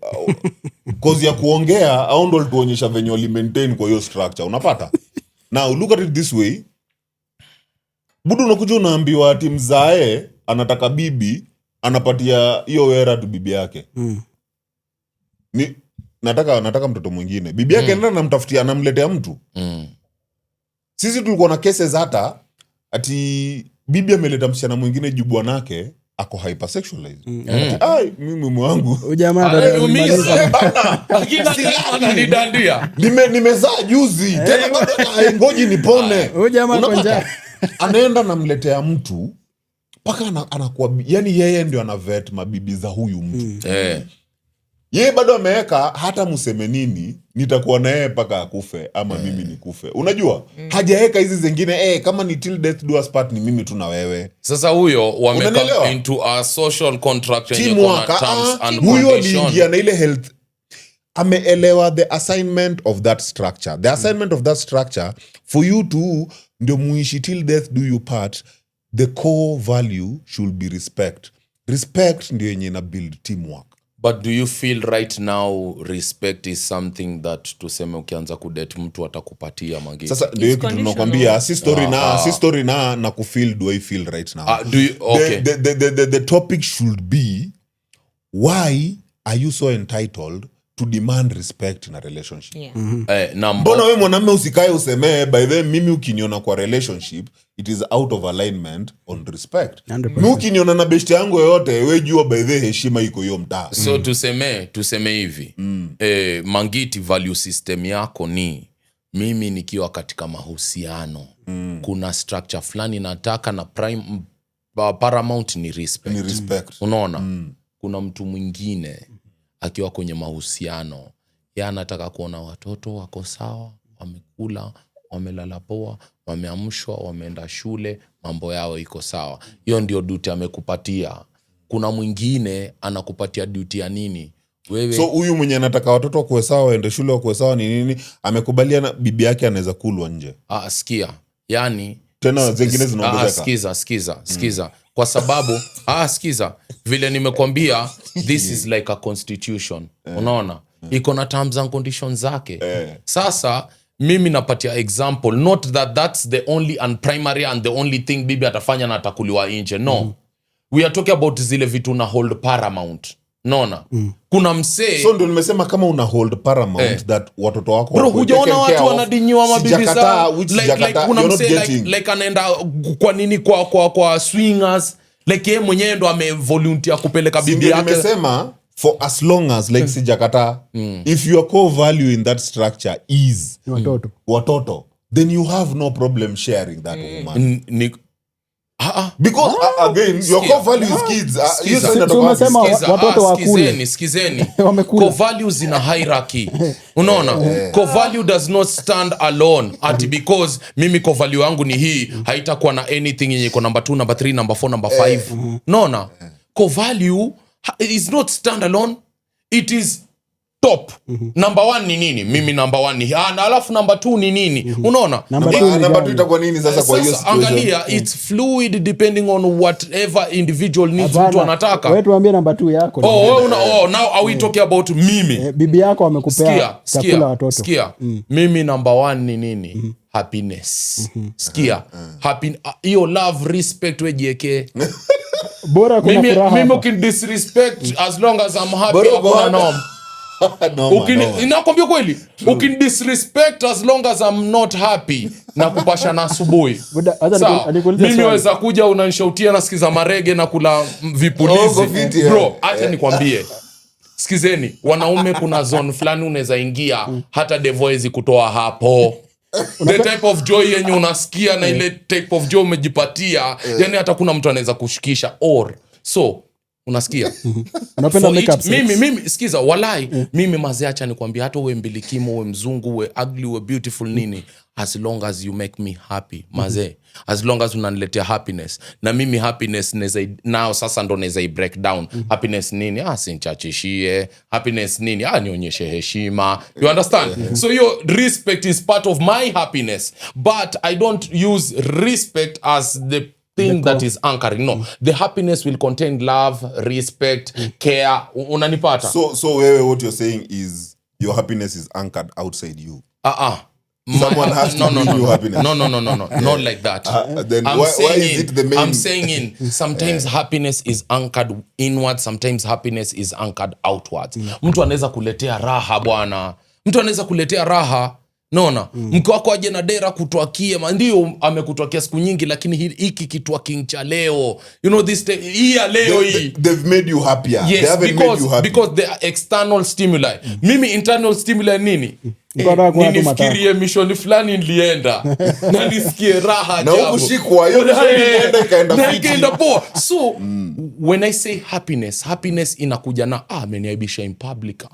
cause ya kuongea, hao ndo tuonyesha venye wali maintain kwa hiyo structure. Unapata? Now look at it this way. Budu unakuja unaambiwa ati mzae anataka bibi, anapatia hiyo wera tu bibi yake. Ni nataka mtoto mwingine. Bibi yake ndio anamtafutia, anamletea mtu. Sisi tulikuwa na cases hata ati bibi ameleta msichana mwingine juu bwanake ako hypersexualized. Mimi mwangu Jamaa ananidandia. Nimezaa juzi. Tena bado ngoji nipone. Jamaa anaenda namletea mtu paka anakuwa, yani yeye ndio anavet mabibi za huyu mtu. Yeye bado ameweka hata museme nini nitakuwa na yeye paka akufe ama mimi nikufe. Unajua? Hajaweka hizi zingine kama ni till death do us part, ni mimi tu na wewe. Sasa huyo wameka into a social contract and terms and huyo aliingia na ile health, ameelewa the assignment of that structure. The assignment of that structure for you to ndio muishi till death do you part, the core value should be respect. Respect ndio yenye na build teamwork. But do you feel right now respect is something that tuseme ukianza kudate mtu atakupatia mageti? Sasa ndio kitu tunakwambia, si story na kufeel do I feel right now. Do you, okay. The topic should be, why are you so entitled to demand respect in a relationship? Mbona wewe mwanamume usikae useme by the mimi ukiniona kwa relationship it is out of alignment on respect. Mimi ukiniona na best yangu yote wewe jua by the heshima iko hiyo mtaa. So tuseme hivi. Mangiti value system yako ni mimi nikiwa katika mahusiano kuna structure fulani nataka na prime paramount ni respect. Unaona? Kuna mtu mwingine akiwa kwenye mahusiano, yeye anataka kuona watoto wako sawa, wamekula, wamelala poa, wameamshwa, wameenda shule, mambo yao iko sawa. Hiyo ndio duty amekupatia. Kuna mwingine anakupatia duty ya nini? Wewe. So huyu mwenye anataka watoto wakuwe sawa, waende shule wakuwe sawa ni nini? Amekubaliana bibi yake anaweza kulwa nje. Sikia. Yani tena zingine zinaongezeka. Sikiza. Kwa sababu sikiza, vile nimekwambia this is like a constitution. Unaona? Iko na terms and conditions zake. Sasa mimi napatia example, not that that's the only and primary and the only thing bibi atafanya na atakuliwa nje. No. We are talking about zile vitu na hold paramount. Naona? Kuna msee. So ndio nimesema kama una hold paramount that watoto wako bro, hujaona watu wanadinyiwa mabibi zao. Like kuna msee like anaenda kwa nini kwa swingers. Like yeye mwenyewe ndo amevolunteer kupeleka bibi yake. Nimesema for as long as like sijakata if your core value in that structure is watoto, then you have no problem sharing that woman. Because again, your core value is kids. Skizeni. Core values in a hierarchy. Unaona? Core value does not stand alone because mimi core value yangu ni hii, haitakuwa na anything yenye iko number 2, number 3, number 4, number 5. Unaona? Core value is not stand alone. It is top. Number 1 ni nini? Mimi number 1 ni na alafu number 2 ni nini? Unaona? Number 2 itakuwa nini sasa kwa hiyo situation? Angalia, it's fluid depending on whatever individual needs mtu anataka. Wewe tuambie number 2 yako. Now are we talking about mimi? Bibi yako amekupea chakula watoto. Sikia. Mimi number 1 ni nini? Happiness. Sikia. Hiyo love, respect wejieke. Bora kuna furaha. Mimi ukindisrespect as long as I'm happy hakuna norm. Inakwambia kweli, ukindisrespect as long as I'm not happy na kupasha na asubuhi. Mimi weza kuja unanishautia na sikiza marege na kula vipulizi. Bro, acha nikwambie. Sikizeni, wanaume kuna zone fulani unaweza ingia hata devoice kutoa hapo. The type of joy yenye unasikia na ile type of joy umejipatia, yani hata kuna mtu anaweza kushikisha so unasikia. Unapenda makeup mimi sikiza walai mimi maziacha nikwambia, hata uwe mbilikimo uwe mzungu uwe ugly uwe beautiful nini, as long as you make me happy maze, as long as unaniletea happiness, na mimi happiness nao sasa ndo naweza break down. Happiness nini? Sinchachishie. Happiness nini? Nionyeshe heshima. You understand? So your respect is part of my happiness, but I don't use respect as the thing that is anchoring. No, the happiness will contain love, respect, care. Unanipata? So what you're saying is your happiness is anchored outside you. Someone has to give you happiness. No. Not like that. Then why is it the main? I'm saying sometimes happiness is anchored inward, sometimes happiness is anchored outwards. Mtu anaweza kuletea raha bwana. Mtu anaweza kuletea raha. Naona mke wako aje na dera kutwakie, ndio amekutwakia siku nyingi, lakini hiki kitwaking cha leo, you know this hii ya leo hii they've made you happier. Yes, they haven't made you happy because they are external stimuli. Mimi internal stimuli nini? Nifikirie mission fulani nilienda na nisikie raha na ukushikwa hiyo ikaenda poa. So when I say happiness inakuja na ameniaibisha in public,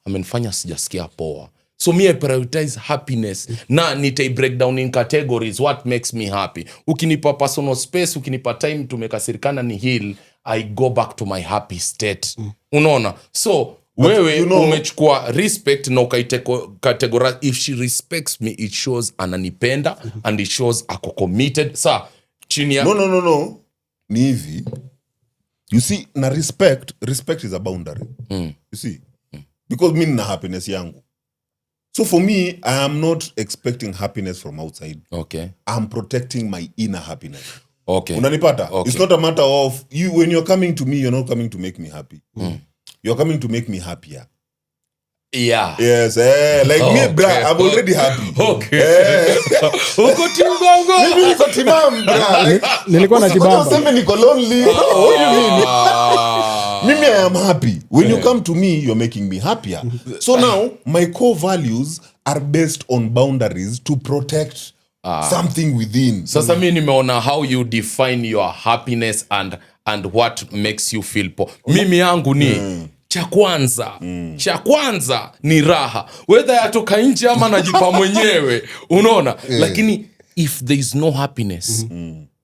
amenifanya sijasikia poa. So me I prioritize happiness na nitai break down in categories what makes me happy. Ukinipa personal space, ukinipa time tumekasirikana ni heal, I go back to my happy state. Unaona? So wewe umechukua respect na ukacategorize. If she respects me, it shows ananipenda and it shows ako committed. Chini ya No. Ni hivi. You see, na respect is a boundary. You see? Because mimi na happiness yangu. So for me, I am not expecting happiness from outside. Okay. I'm protecting my inner happiness. Okay. Unanipata? Okay. It's not a matter of you when you're coming to me, you're not coming to make me happy. You're coming to make me happier. Yeah. Yes, me, bro, I'm already happy. Okay. Uko timbongo. Mimi niko timam, bro. Nilikuwa na kibamba. Useme niko lonely. What do you mean? Mimi, I am happy. When you come to me, you're making me happier. So now, my core values are based on boundaries to protect something within. Sasa mimi nimeona how you define your happiness and what makes you feel poor. Mimi yangu ni cha kwanza ni raha, whether yatoka nje ama najipa mwenyewe. Unaona? Lakini if there is no happiness,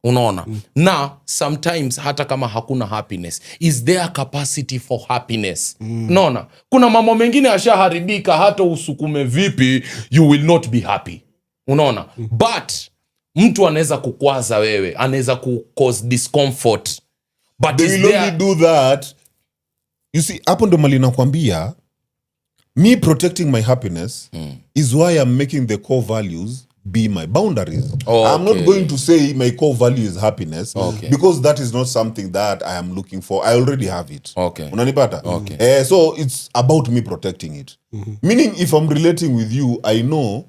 unaona? Na sometimes hata kama hakuna happiness, is there capacity for happiness? Unaona? Kuna mambo mengine yashaharibika, hata usukume vipi, you will not be happy. Unaona? But mtu anaweza kukwaza wewe, anaweza cause discomfort. But they will only do that. You see, hapo ndo mali nakwambia, me protecting my happiness is why I'm making the core values be my boundaries. I'm not going to say my core value is happiness because that is not something that I am looking for. I already have it. Unanipata? So it's about me protecting it. Meaning if I'm relating with you, I know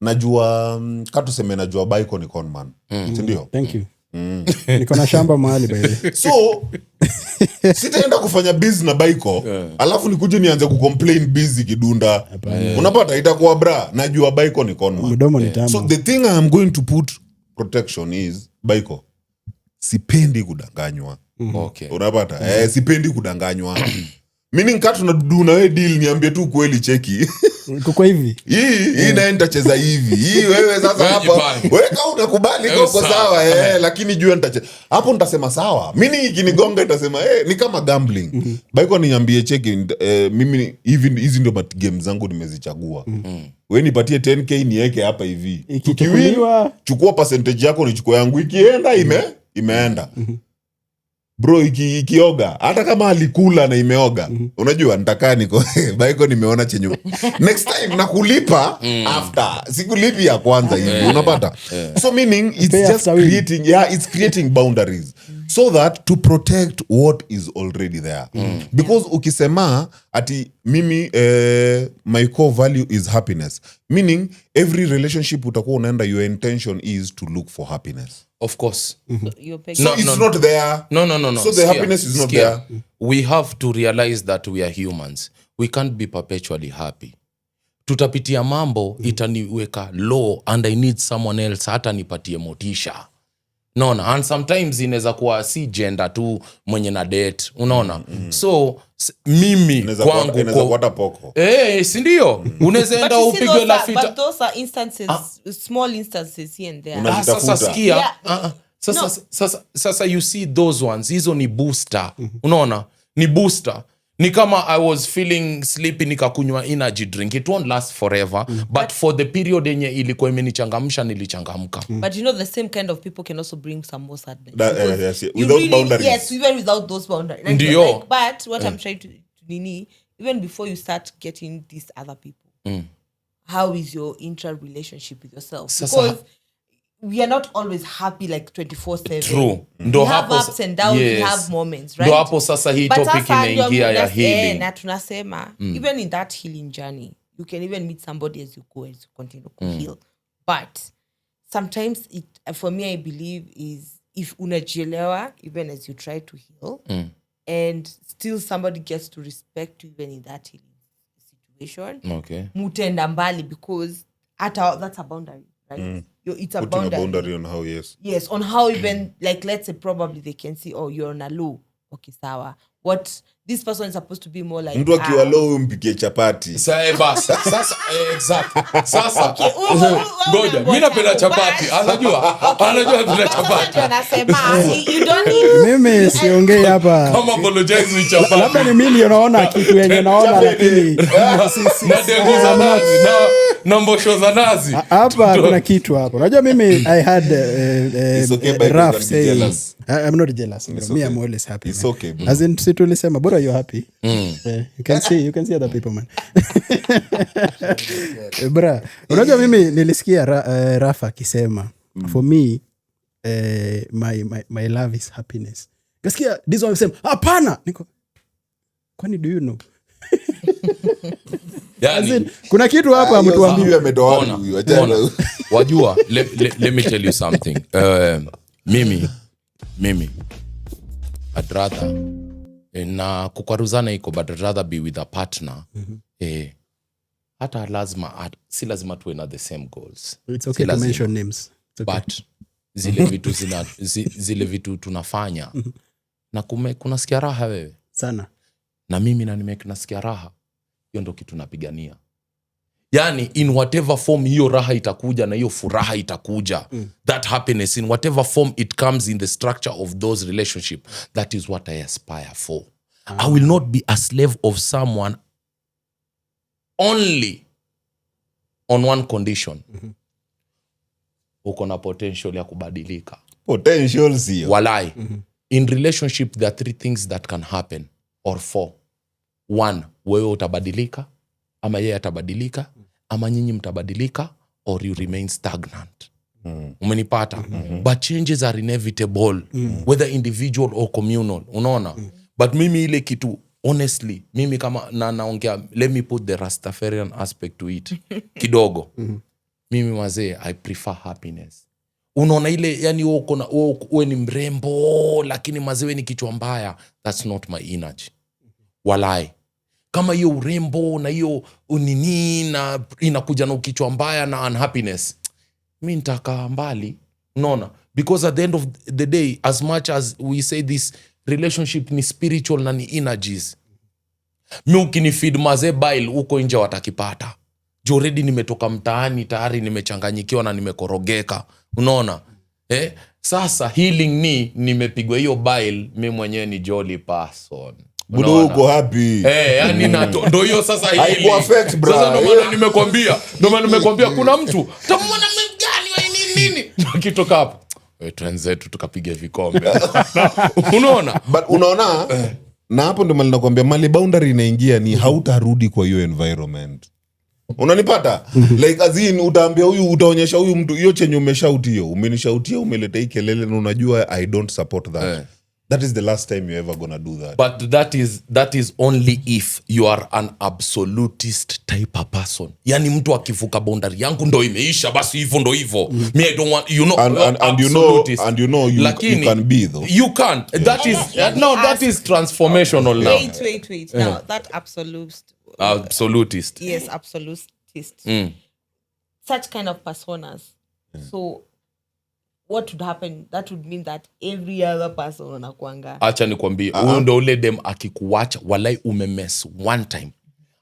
najua katuseme najua baiko ni conman. Sindio? Thank you. Niko na shamba mahali by the way. So sitaenda kufanya busy na Baiko alafu nikuje nianze kucomplain busy kidunda. Unapata itakuwa bra, najua Baiko ni conman. Mdomo ni tamu. So the thing I am going to put protection is Baiko, sipendi kudanganywa. Okay. Unapata sipendi kudanganywa. Meaning katu na dudu na we deal niambie tu kweli cheki. Kuko hivi. Hii na nitacheza hivi. Hii wewe sasa hapa. Wewe kama unakubali koko sawa lakini jua nitacheza. Hapo nitasema sawa. Mimi ikinigonga nitasema ni kama gambling. Baiko niambie cheki mimi hizi ndio game zangu nimezichagua. Wewe nipatie 10k niweke hapa hivi. Tukiwin chukua percentage yako nichukue yangu, ikienda imeenda. Bro ikioga hata kama alikula na imeoga unajua nitakaa niko Baiko nimeona chenye next time nakulipa after sikulipi ya kwanza hivi unapata. So meaning it's just creating boundaries so that to protect what is already there. Because ukisema ati mimi my core value is happiness, meaning every relationship utakuwa unaenda your intention is to look for happiness. Of course. So it's not there. No. So the happiness is not there. We have to realize that we are humans. We can't be perpetually happy. Tutapitia mambo itaniweka low and I need someone else hata nipatie motisha. Unaona? And sometimes inaweza kuwa si gender tu mwenye na date. Unaona? So mimi kwangu inaweza kuwa poko. Si ndio? Unaweza enda upigwe lafita. But those are instances, small instances here and there. Sasa sikia. Sasa you see those ones. Hizo ni booster. Unaona? Ni booster. Ni kama I was feeling sleepy nikakunywa energy drink. It won't last forever. But for the period yenye ilikuwa imenichangamsha nilichangamka. But you know the same kind of people can also bring some more sadness. Yes. Without boundaries. Yes, even without those boundaries. Like, but what I'm trying to nini, even before you start getting these other people, how is your intra-relationship with yourself? Because we are not always happy like 24/7. True. We have ups and downs, we have moments, right? Ndo hapo sasa hii topic inaingia ya healing. Na tunasema, even in that healing journey, you can even meet somebody as you go, as you continue to heal. But sometimes for me, I believe is if unajielewa, even as you try to heal, and still somebody gets to respect you even in that healing situation, mutenda mbali, because that's a boundary, right? It's a putting a boundary on how yes on how even like let's say probably they can see you're on a low, okay sawa, what this person is supposed to be more like mtu akiwa low mpikie chapati sasa exactly sasa ngoja mimi napenda chapati anajua tuna chapati anasema you don't need mimi siongei hapa kama apologize with chapati labda ni mimi naona kitu yenye naona lakini na dengu za nazi na mbosho za nazi hapa kuna kitu hapo unajua mimi I had rough say I'm not jealous me I'm always happy it's okay as in situlisema bora you're happy you can see other people man bra unajua mimi nilisikia Rafa akisema for me my love is happiness kasikia dizo amesema hapana niko kwani do you know yani kuna kitu hapa mtu ambiwe ametoa huyu wajua let me tell you something mimi I'd rather na kukwaruzana iko but I'd rather be with a partner hata lazima si lazima tuwe na the same goals. It's okay to mention names. Okay. But zile vitu tunafanya na kunasikia raha wewe sana na mimi na nasikia raha, hiyo ndo kitu napigania. Yani in whatever form hiyo raha itakuja na hiyo furaha itakuja, that happiness in whatever form it comes in the structure of those relationship, that is what I aspire for. I will not be a slave of someone only on one condition. Uko na potential ya kubadilika. Potential sio. Walai. In relationship there are 3 things that can happen or 4. 1, wewe utabadilika ama yeye atabadilika ama nyinyi mtabadilika or you remain stagnant. Umenipata? But changes are inevitable whether individual or communal. Unaona? But mimi ile kitu honestly mimi kama naongea, let me put the Rastafarian aspect to it kidogo. Mimi wazee I prefer happiness. unaona ile yani uwe ni mrembo lakini mazewe ni kichwa mbaya. That's not my energy. Walai. Kama hiyo urembo na hiyo unini na inakuja na kichwa mbaya na unhappiness, mimi nitaka mbali. Unaona? Because at the end of the day, as much as we say this relationship ni spiritual na ni energies, mi ukinifeed maze bile uko nje watakipata. Jo already nimetoka mtaani tayari nimechanganyikiwa na nimekorogeka. Unaona? Sasa healing nimepigwa hiyo bile, mimi mwenyewe ni jolly person. Budo uko happy. Yani ndo hiyo sasa healing. Sasa ndo maana nimekwambia kuna mtu tamwona mgani wa nini kitoka hapo. Twenzetu tukapiga vikombe. Unaona? But unaona na hapo ndio ninakwambia mali boundary inaingia ni hautarudi kwa hiyo environment. Unanipata? Like azin utaambia huyu, utaonyesha huyu mtu hiyo chenye umeshautia, umenishautia, umeleta hii kelele na unajua I don't support that. That is the last time you ever gonna do that. But that is only if you are an absolutist type of person. Yani mtu akivuka boundary yangu ndo imeisha basi hivyo ndo hivyo. Me I don't want and you know you can be though. You can. That is that is transformational now. Wait. Now that absolutist. Yes, absolutist. Such kind of personas. So what would happen? That would mean that every other person wanakuanga. Acha nikwambie, huyo ndo ule dem akikuacha, walai umemess one time.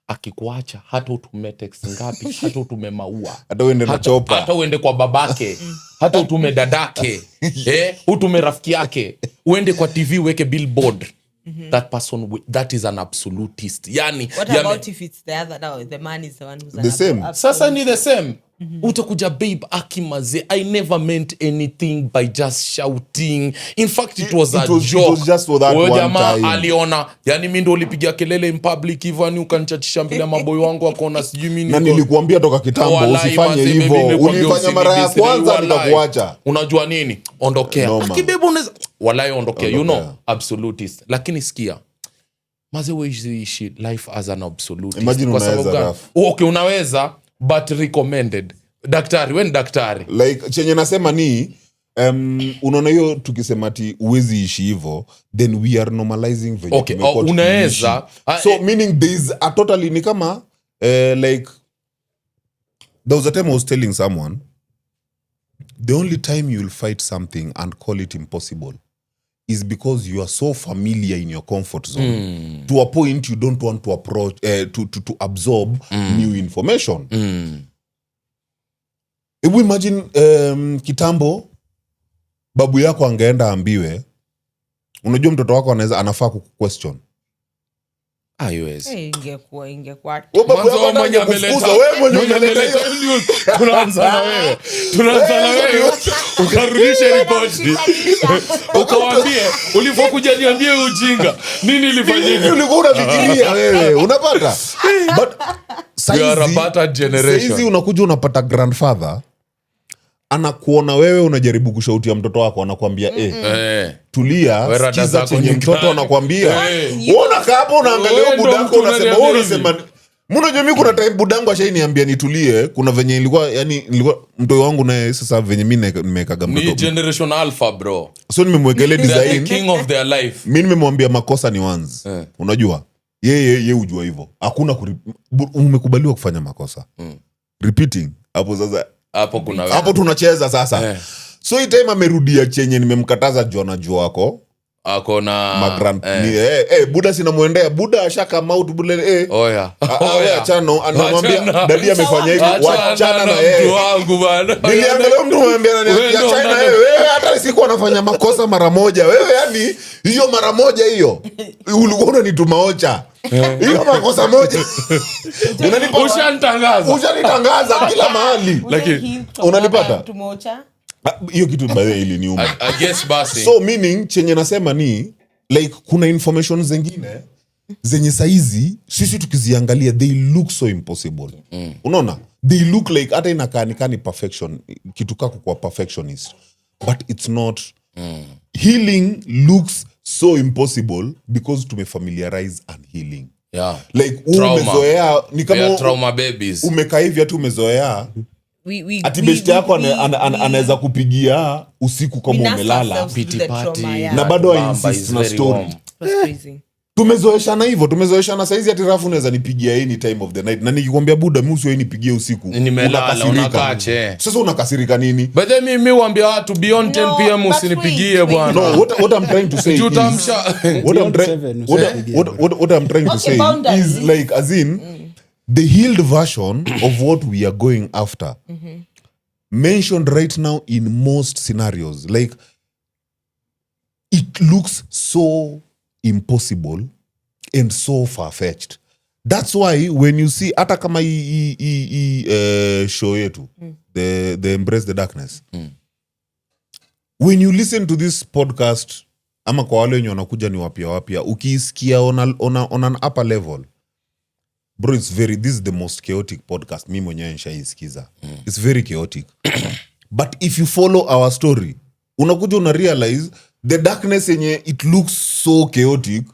Akikuacha hata utume text ngapi, hata utume maua, hata uende na chopa, hata uende kwa babake, hata utume dadake, utume rafiki yake, uende kwa TV weke billboard. That person, that is an absolutist. Yani, what about if it's the other now? The man is the one who's the same. Sasa ni the same. Utakuja babe akimaze, I never meant anything by just shouting. In fact it was a joke. It was just for that one time. Aliona yani mimi ndo ulipigia kelele in public hivyo, ni ukanichachisha mbele ya maboy wangu akaona sijui mimi. Na nilikuambia toka kitambo usifanye hivyo. Ulifanya mara ya kwanza nikakuacha. Unajua nini? Ondokea. Akibebe unaweza walai ondokea. You know, absolutist. Lakini sikia, maze weishi life as an absolutist. Imagine unaweza. Okay, unaweza. But recommended. Daktari, when daktari? Like, chenye nasema ni, unaona hiyo tukisema ati uwezi ishi hivyo, then we are normalizing venye. Okay, unaweza. So, meaning there is a totally, ni kama, like, there was a time I was telling someone, the only time you'll fight something and call it impossible is because you are so familiar in your comfort zone to a point you don't want to approach to absorb new information. If we imagine kitambo babu yako angeenda ambiwe, unajua mtoto wako anafaa kuquestion. Haiwezi. Ingekuwa. Mwanzo mwenye ameleta. Tunaanza na wewe. Ukarudisha ripoti. Ukawaambie ulipokuja niambie ujinga. Nini ilifanyika? Ulikuwa unafikiria wewe. Unapata? But we are a battered generation. Saizi unakuja unapata grandfather anakuona wewe unajaribu kushautia mtoto wako, anakuambia tulia, sikiza chenye mtoto anakuambia. Unaona hapo unaangalia budango unasema mbona mimi kuna time budango ashainiambia nitulie, kuna venye nilikuwa mtoto wangu naye sasa venye mimi nimekaga mtoto. Ni generation alpha bro. So nimemwekele design. The king of their life. Mimi nimemwambia makosa ni once. Unajua? Yeye hujua hivyo. Hakuna umekubaliwa kufanya makosa. Repeating. Hapo sasa hapo tunacheza sasa. So hii time amerudia chenye nimemkataza Jona juu wako. Ako na magrand buda sinamuendea buda ashaka mautu buda oya achano anamwambia dadi amefanya hivi wachana na yeye wangu bana. Niliangalia mtu mwambia achana na wewe hata sikuwa nafanya makosa mara moja wewe, yani hiyo mara moja hiyo ulikuwa unanituma ocha hiyo makosa moja ushanitangaza kila mahali, lakini unanipata tumocha hiyo kitu mbaya ili niuma. I guess basi. So meaning chenye nasema ni like kuna information zingine zenye saizi sisi tukiziangalia they look so impossible. Unaona? They look like hata inakaa ni perfection, kitu kako kwa perfectionist. But it's not. Healing looks so impossible because tumefamiliarize and healing. Yeah. Like umezoea ni kama trauma babies. Umekaa hivi hata umezoea ati best yako anaweza kupigia usiku kama umelala na bado insist na story. Tumezoeshana hivyo, tumezoeshana saizi ati Rafu unaweza nipigia any time of the night na nikikwambia buda mimi usiwe nipigie usiku nimelala unakache. Sasa unakasirika nini? But then mimi huambia watu beyond 10 pm usinipigie bwana. No, what I'm trying to say is what I'm trying to say is like as in the healed version of what we are going after mentioned right now in most scenarios, like it looks so impossible and so far-fetched. That's why when you see hata kama show yetu the Embrace the Darkness, when you listen to this podcast ama kwa wale wenye wanakuja ni wapya ukiisikia on an upper level, bro, this is the most chaotic podcast mimi mwenyewe nishaisikiza. It's very chaotic. But if you follow our story, unakuja una realize the darkness yenye it looks so chaotic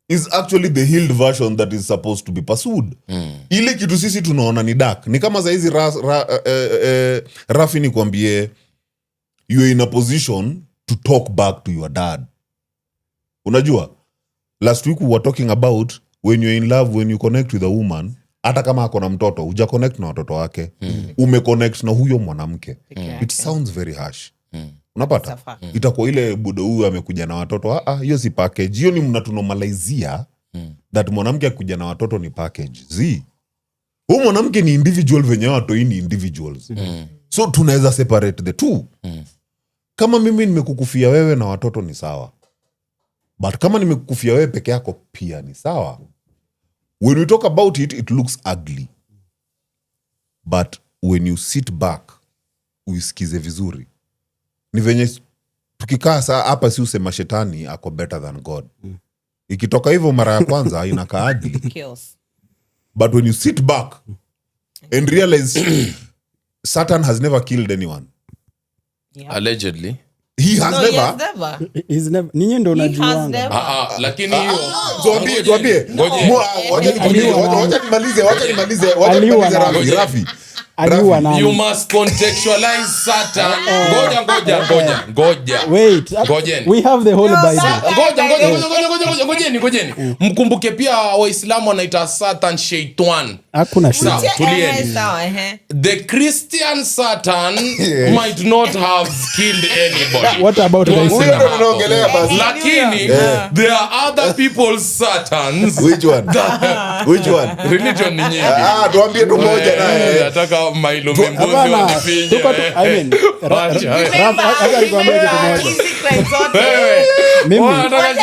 is actually the healed version that is supposed to be pursued. Ile kitu sisi tunaona ni dark. Ni kama saizi Rafi ni kwambie you're in a position to talk back to your dad. Unajua? Last week we were talking about when you're in love, when you connect with a woman, hata kama ako na mtoto, uja connect na watoto wake, umeconnect na huyo mwanamke. It sounds very harsh. Unapata? Itakuwa ile budo huyu amekuja na watoto. Hiyo si package. Hiyo ni mnatunomalizia that mwanamke akuja na watoto ni package. Huyo mwanamke ni individual venye watu ni individuals. So tunaweza separate the two. Kama mimi nimekukufia wewe na watoto ni sawa. But kama nimekukufia wewe peke yako pia ni sawa. When we talk about it, it looks ugly. But when you sit back, uisikize vizuri. Ni venye tukikaa saa hapa si usema shetani ako better than God. Ikitoka hivyo mara ya kwanza inakaa ugly. But when you sit back and realize Satan has never killed anyone. Yeah. Allegedly. He has never. He's never. Ninyi ndo unajuanga. Lakini hiyo tuambie. Wacha nimalize Rafi. You must contextualize Satan. Ngoja. Wait. We have the whole Bible. Ngojeni. Mkumbuke pia Waislamu wanaita Satan Shaitan. Hakuna shida. Tulieni. The Christian Satan might not have killed anybody. What about the Islam? Lakini there are other people's Satans. Which one? Religion ni nyingi. Tuambie tu moja naye. Nataka Milo Membozi wanifinye. I mean, mimi nataka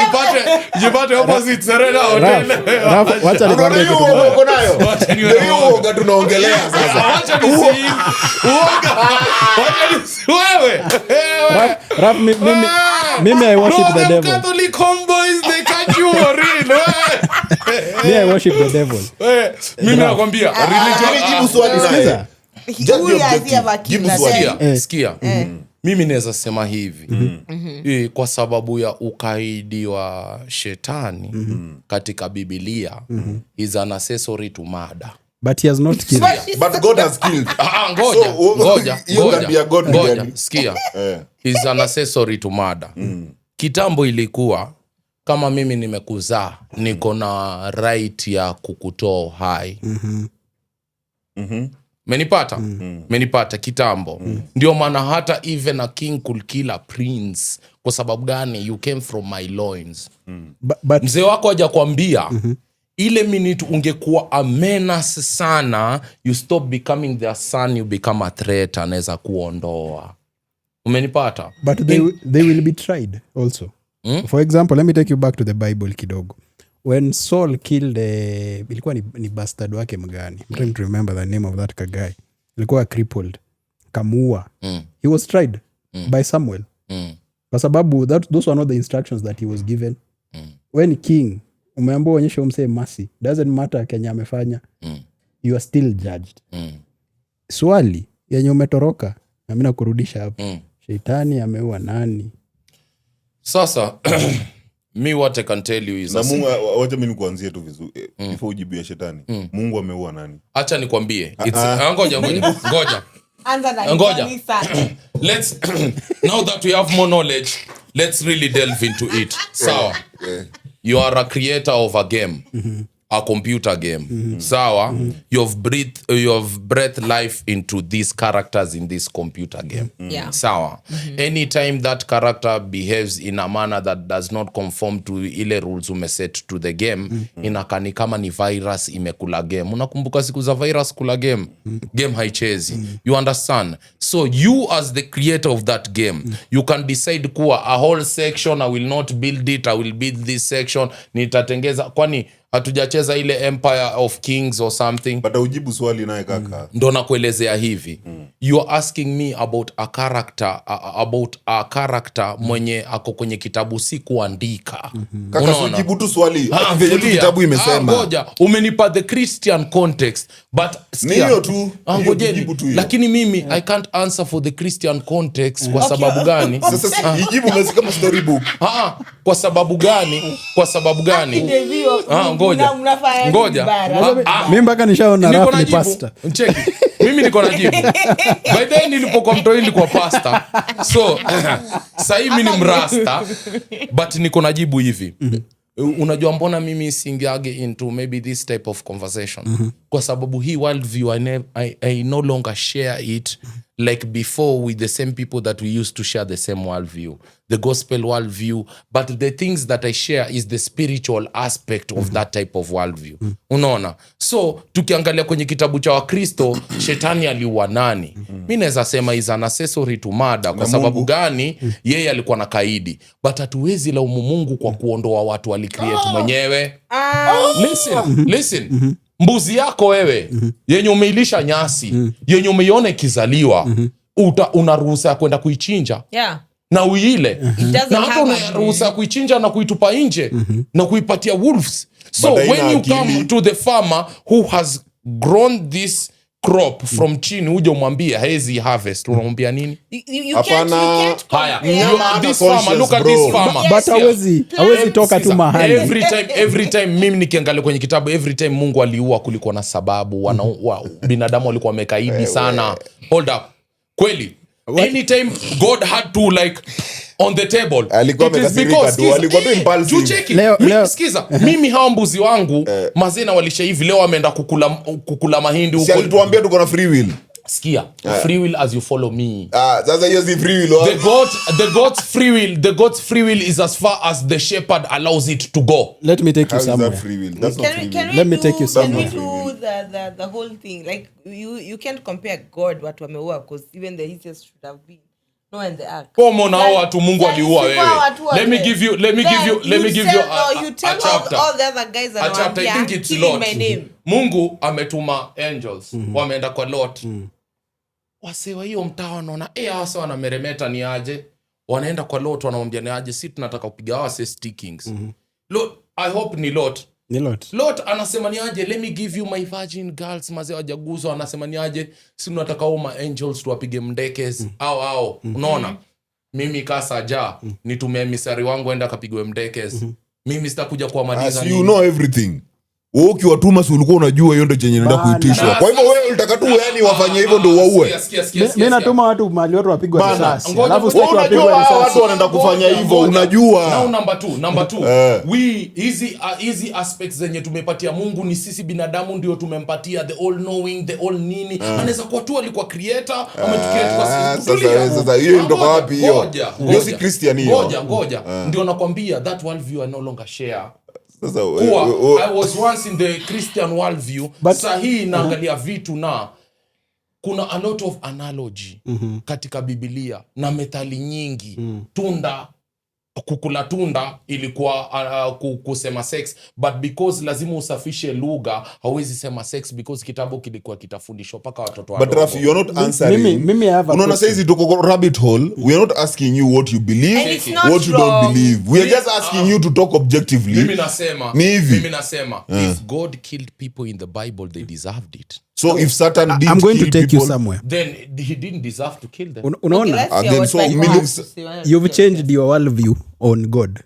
jipate opposite Serena Hotel. Wacha nikwambie kitu moja. Uko nayo? Ndio uoga tunaongelea sasa. Wacha wewe. Mimi I worship the devil. Catholic homeboys they catch you real. Me I worship the devil. Mimi nakwambia religion. Jibu swali naye. Sikia. Mimi naweza sema hivi. Kwa sababu ya ukaidi wa shetani katika Biblia is an accessory to murder. But he has not killed. But God has killed. Ngoja. Sikia. Is an accessory to murder. Kitambo ilikuwa kama mimi nimekuzaa niko na right ya kukutoa uhai. Menipata kitambo. Ndio maana hata even a king could kill a prince. Kwa sababu gani? You came from my loins. But mzee wako hajakwambia ile minute ungekuwa a menace sana, you stop becoming their son, you become a threat, anaweza kuondoa. Umenipata? But they will be tried also. For example, let me take you back to the Bible kidogo. When Saul killed ilikuwa ni bastard wake mgani? I'm trying to remember the name of that guy. Ilikuwa crippled. Kamua. He was tried by Samuel. Kwa sababu those were not the instructions that he was given. When king umeambiwa onyesha umse mercy, doesn't matter Kenya amefanya. You are still judged. Swali yenye umetoroka na mimi nakurudisha hapo. Shetani ameua nani? Sasa me what I can tell you is na Mungu wacha mimi nikuanzie tu vizuri before ujibu ya shetani. Mungu ameua nani? Acha nikwambie. Ngoja. Ngoja. Let's now that we have more knowledge, let's really delve into it. Sawa. You are a creator of a game. A computer game. Sawa. You have breathed life into these characters in this computer game. Sawa. Anytime that character behaves in a manner that does not conform to ile rules umeset to the game, inakani kama ni virus imekula game. Unakumbuka siku za virus kula game? Game haichezi. You understand? So you as the creator of that game, you can decide kuwa a whole section, I will not build it, I will build this section, nitatengeza. Kwani hatujacheza ile Empire of Kings or something? But ujibu swali naye kaka. Ndo nakuelezea hivi. You are asking me about a character mwenye ako kwenye kitabu si kuandika. Kaka ujibu tu swali. Vile kitabu imesema. Ngoja, umenipa the Christian context, but niyo tu. Lakini mimi I can't answer for the Christian context kwa sababu gani? Sasa ijibu umesi kama storybook. Kwa sababu gani? Ngoja. Mimi mpaka nishaona rap ni pasta. Cheki. Mimi niko na jibu. By then nilipokuwa mtoi nilikuwa pasta. So sasa mimi ni mrasta, but niko na jibu hivi. Unajua mbona mimi singiage into maybe this type of conversation? Kwa sababu hii worldview I no longer share it like before with the same people that we used to share the same worldview, the gospel worldview. But the things that I share is the spiritual aspect of that type of worldview. Unaona? So tukiangalia kwenye kitabu cha Wakristo, shetani aliua nani? Mimi naweza sema is an accessory to murder. Kwa sababu gani? Yeye alikuwa na kaidi. But hatuwezi laumu Mungu kwa kuondoa watu alicreate mwenyewe. Listen. Mbuzi yako wewe, yenye umeilisha nyasi, yenye umeiona ikizaliwa, una ruhusa ya kwenda kuichinja. Na uile. Na hata una ruhusa ya kuichinja na kuitupa nje na kuipatia wolves. So when you come to the farmer who has grown this crop from chini, uje umwambie haezi harvest, unamwambia nini? You can't. This farmer, look at this farmer. But hawezi toka tu mahali. Every time mimi nikiangalia kwenye kitabu, every time Mungu aliua kulikuwa na sababu. Binadamu walikuwa wamekaidi sana. Hold up. Kweli. Anytime God had to like on the table, it is because alikuwa tu impulsive. Sikiza, mimi hao mbuzi wangu mazena walisha hivi leo wameenda kukula mahindi huko. Si alituambia tuko na free will. Sikia, free will as you follow me. Sasa hiyo si free will. The God's free will is as far as the shepherd allows it to go. Let me take you somewhere. Free will. That's not free will. Let me take you somewhere. Can we do the whole thing? Like you can't compare God watu wameua, because even the easiest should have been Noah and the ark. Pomo na hao watu Mungu aliua wewe. Let me give you you tell a chapter. all the other guys a chapter. I think it's Lot. Mungu ametuma angels wameenda kwa Lot. Wasewa hiyo mtaa wanaona hasa wanameremeta ni aje, wanaenda kwa Lot wanamwambia ni aje, si tunataka kupiga wase stickings. Lot, I hope ni Lot. Lot anasema ni aje, let me give you my virgin girls, mazee wajaguzo. Anasema ni aje, si tunataka uma angels tuwapige mdekes au unaona. Mimi kasaja nitumie misari wangu enda kapigwe mdekes. Mimi sitakuja kuamaliza nini. You know everything. Wewe ukiwatuma si ulikuwa unajua hiyo ndio chenye nenda kuitishwa. Kwa hivyo wewe unataka tu yani wafanye hivyo ndio waue. Mimi natuma watu mali watu wapigwe risasi. Alafu sitaki wapigwe risasi. Watu wanaenda kufanya hivyo unajua. Now number 2. We easy aspects zenye tumepatia Mungu ni sisi binadamu ndio tumempatia the all knowing, the all nini. Anaweza kuwa tu alikuwa creator, ametucreate kwa sisi. Sasa hiyo ndio wapi hiyo? Hiyo si Christian hiyo. Ngoja. Ndio nakwambia that worldview I no longer share. I was once in the Christian worldview. Sahi naangalia vitu na kuna a lot of analogy katika Biblia na methali nyingi. Tunda, kukula tunda ilikuwa kusema sex, but because lazima usafishe lugha hauwezi sema sex because kitabu kilikuwa kitafundishwa paka watoto wadogo. But Rafi, you're not answering. Unaona says tuko rabbit hole. We are not asking you what you believe, what you don't believe. We are just asking you to talk objectively. Mimi nasema if God killed people in the Bible, they deserved it. So if Satan didn't I'm going kill to take people, you somewhere. Then he didn't deserve to kill them. Unaona? Again, so meaning You've changed your worldview on God.